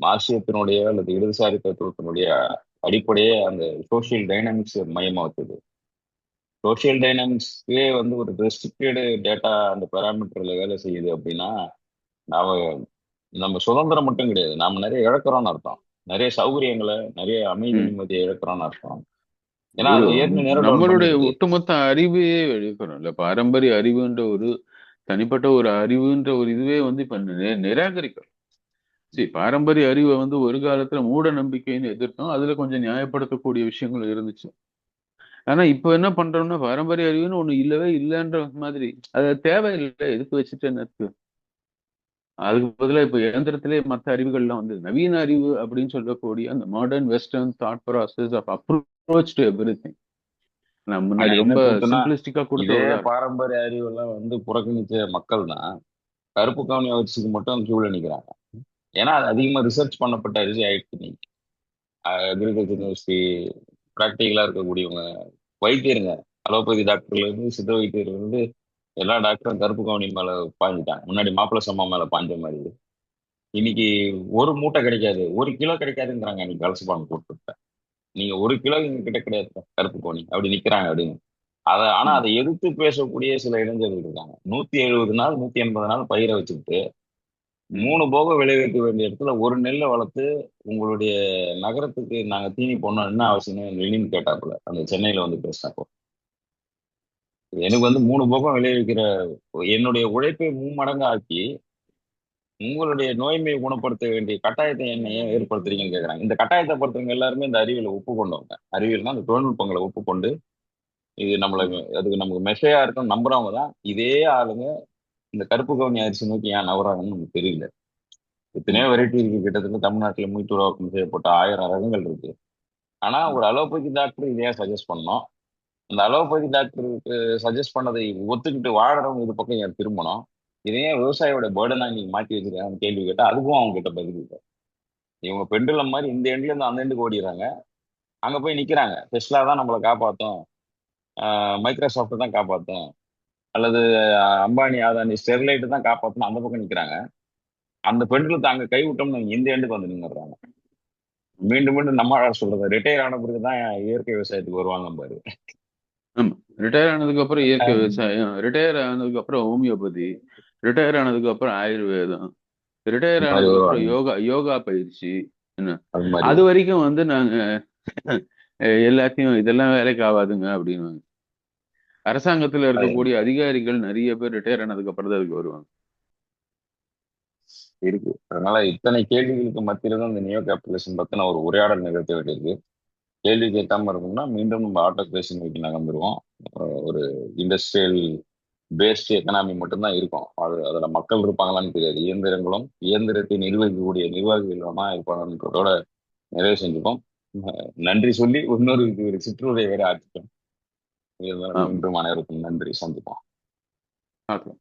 மார்க்சியத்தினுடைய அல்லது இடதுசாரி தத்துவத்தினுடைய அடிப்படையே அந்த சோஷியல் டைனாமிக்ஸ் மையமா வச்சது. சோஷியல் டைனாமிக்ஸ்க்கே வந்து ஒரு ரெஸ்ட்ரிக்டடு டேட்டா அந்த பேராமீட்டர்ல வேலை செய்யுது அப்படின்னா, நாம நம்ம சுதந்திரம் மட்டும் கிடையாது, நாம நிறைய இழக்கிறோம்னு அர்த்தம். நிறைய சௌகரியங்களை, நிறைய அமைதி நிம்மதியை இழக்கிறோம்னு அர்த்தம். ஏன்னா ஒரு அது ஏற்கனவே நேரம் டவுன் நம்மளுடைய பண்ணிருக்கு. ஒட்டுமொத்த அறிவையே வெளிக்கிறோம் இல்ல, பாரம்பரிய அறிவுன்ற ஒரு தனிப்பட்ட ஒரு அறிவுன்ற ஒரு இதுவே வந்து இப்ப நிராகரிக்கிறோம். சரி, பாரம்பரிய அறிவை வந்து ஒரு காலத்துல மூட நம்பிக்கைன்னு எதிர்த்தோம், அதுல கொஞ்சம் நியாயப்படுத்தக்கூடிய விஷயங்கள் இருந்துச்சு. ஆனா இப்ப என்ன பண்றோம்னா பாரம்பரிய அறிவுன்னு ஒண்ணு இல்லவே இல்லைன்ற மாதிரி, அது தேவையில்லை, எதுக்கு வச்சுட்டு என்ன இருக்கு. அதுக்கு பதிலா இப்ப இயந்திரத்திலே மற்ற அறிவுகள்லாம் வந்து நவீன அறிவு அப்படின்னு சொல்லக்கூடிய அந்த modern western thought process of approach to everything. நான் ஆனா முன்னாடி என்ன ரொம்ப கூத்துனா, சிம்பிளிஸ்டிக்கா கொடுத்த இதே உதாரணம். பாரம்பரிய அறிவெல்லாம் வந்து புறக்கணிச்ச மக்கள் தான் கருப்பு கவுனி அரிசிக்கு மட்டும் கியூல நிக்கிறாங்க. ஏன்னா அது அதிகமா ரிசர்ச் பண்ணப்பட்ட அரிசி ஆயிடுச்சு. நீங்க அக்ரிகல்ச்சர் யூனிவர்சிட்டி ப்ராக்டிக்கலா இருக்கக்கூடியவங்க, வைத்தியருங்க, அலோபதி டாக்டர்ல இருந்து சித்த வைத்தியர்ல இருந்து எல்லா டாக்டரும் கருப்பு கவுனி மேல பாஞ்சிட்டாங்க. முன்னாடி மாப்பிள்ளை சம்மா மேல பாஞ்ச மாதிரி இன்னைக்கு ஒரு மூட்டை கிடைக்காது, 1 கிலோ கிடைக்காதுங்கிறாங்க. நீங்க கலசுபான் போட்டு நீங்க 1 கிலோ எங்க கிட்ட கிடையாது கருப்பு கவுனி அப்படி நிக்கிறாங்க அப்படின்னு. ஆனா ம். அதை எதிர்த்து பேசக்கூடிய சில இளைஞர்கள் இருக்காங்க. 170 நாள் 180 நாள் பயிரை வச்சுக்கிட்டு ம். 3 போக விளைவிக்க வேண்டிய இடத்துல ஒரு நெல்லை வளர்த்து உங்களுடைய நகரத்துக்கு நாங்க தீனி போனோம் என்ன அவசியம் வெளின்னு கேட்டாப்புல அந்த சென்னையில வந்து பேசினப்போ, எனக்கு வந்து 3 போகம் விளைவிக்கிற என்னுடைய உழைப்பை 3 மடங்கு ஆக்கி உங்களுடைய நோய்மையை குணப்படுத்த வேண்டிய கட்டாயத்தை என்ன ஏன் ஏற்படுத்துறீங்கன்னு கேக்குறாங்க. இந்த கட்டாயத்தை படுத்துறவங்க எல்லாருமே இந்த அறிவியலை ஒப்புக்கொண்டவங்க. அறிவியல்னா அந்த தொழில்நுட்பங்களை ஒப்புக்கொண்டு இது நம்மள ம். அதுக்கு நமக்கு மெசையா இருக்குன்னு நம்புறவங்க தான் இதே ஆளுங்க இந்த கருப்பு கவுனி அரிசி நோக்கி ஏன் நவறாங்கன்னு நமக்கு தெரியல. எத்தனையோ ம். வெரைட்டி இருக்கு, கிட்டத்தட்ட தமிழ்நாட்டில் மீட்டுருவாக்கம் செய்யப்பட்ட 1000 ரகங்கள் இருக்கு. ஆனா ம். ஒரு அலோபதி டாக்டர் இதையா சஜஸ்ட் பண்ணோம். அந்த அலோபதி டாக்டருக்கு சஜஸ்ட் பண்ணதை ஒத்துக்கிட்டு வாழறவங்க இது பக்கம் ஏன் திரும்பணும். இதையே விவசாயியோட பேர்டனா நீங்க மாத்தி வச்சிருக்காங்கன்னு கேள்வி கேட்டா அதுக்கும் அவங்க கிட்ட பதில் இல்லை. இவங்க பெண்டுலம் மாதிரி இந்த எண்ட்ல இருந்து அந்த எண்டுக்கு ஓடிடுறாங்க. அங்க போய் நிக்கிறாங்க, டெஸ்லா தான் நம்மளை காப்பாத்தும், மைக்ரோசாஃப்ட் தான் காப்பாத்தும், அல்லது அம்பானி அதானி ஸ்டெர்லைட் தான் காப்பாத்தணும், அந்த பக்கம் நிக்கிறாங்க. அந்த பெண்டுலத்தை அங்க கை விட்டோம்னு இந்த எண்டுக்கு வந்து நின்னுறாங்க. மீண்டும் மீண்டும் நம்ம சொல்றது ரிட்டையர் ஆன பிறகுதான் இயற்கை விவசாயத்துக்கு வருவாங்க பாரு. ஆமா, ரிட்டையர் ஆனதுக்கு அப்புறம் இயற்கை விவசாயம், ரிட்டையர் ஆனதுக்கு அப்புறம் ஹோமியோபதி, ரிட்டையர் ஆனதுக்கு அப்புறம் ஆயுர்வேதம், ரிட்டையர் அந்த மாதிரி ஆனதுக்கு அப்புறம் வருவாங்க. யோகா யோகா பயிற்சி. என்ன, அது மாதிரி அது வரைக்கும் வந்து நாங்க எல்லாத்தையும் இதெல்லாம் வேலைக்கு ஆகாதுங்க அப்படின்னு அரசாங்கத்துல இருக்கக்கூடிய அதிகாரிகள் நிறைய பேர் ரிட்டையர் ஆனதுக்கு அப்புறம் தான் அதுக்கு வருவாங்க. இருக்கு. அதனால இத்தனை கேள்விகளுக்கு மத்தியில தான் இந்த நியோ கேபிட்டலிசம் பத்தின ஒரு உரையாடல் நிகழ்த்த வேண்டியிருக்கு. கேள்வி கேட்காம இருக்கணும்னா மீண்டும் நம்ம ஆட்டோகிரேஷன் நோக்கி நகர்ந்துருவோம். ஒரு இண்டஸ்ட்ரியல் பேஸ்ட் எக்கனாமி மட்டும்தான் இருக்கும். அதுல மக்கள் இருப்பாங்களான்னு தெரியாது. இயந்திரங்களும் இயந்திரத்தை நிர்வகிக்கக்கூடிய நிர்வாகிகள் தான் இருப்பாங்கன்றதோட நிறைவு செஞ்சுப்போம். நன்றி சொல்லி இன்னொரு ஒரு சிற்றுரை வேற ஆக்கிட்டோம். ஆமா, மீண்டும் அனைவருக்கும் நன்றி, சந்திப்போம். பார்க்கலாம்.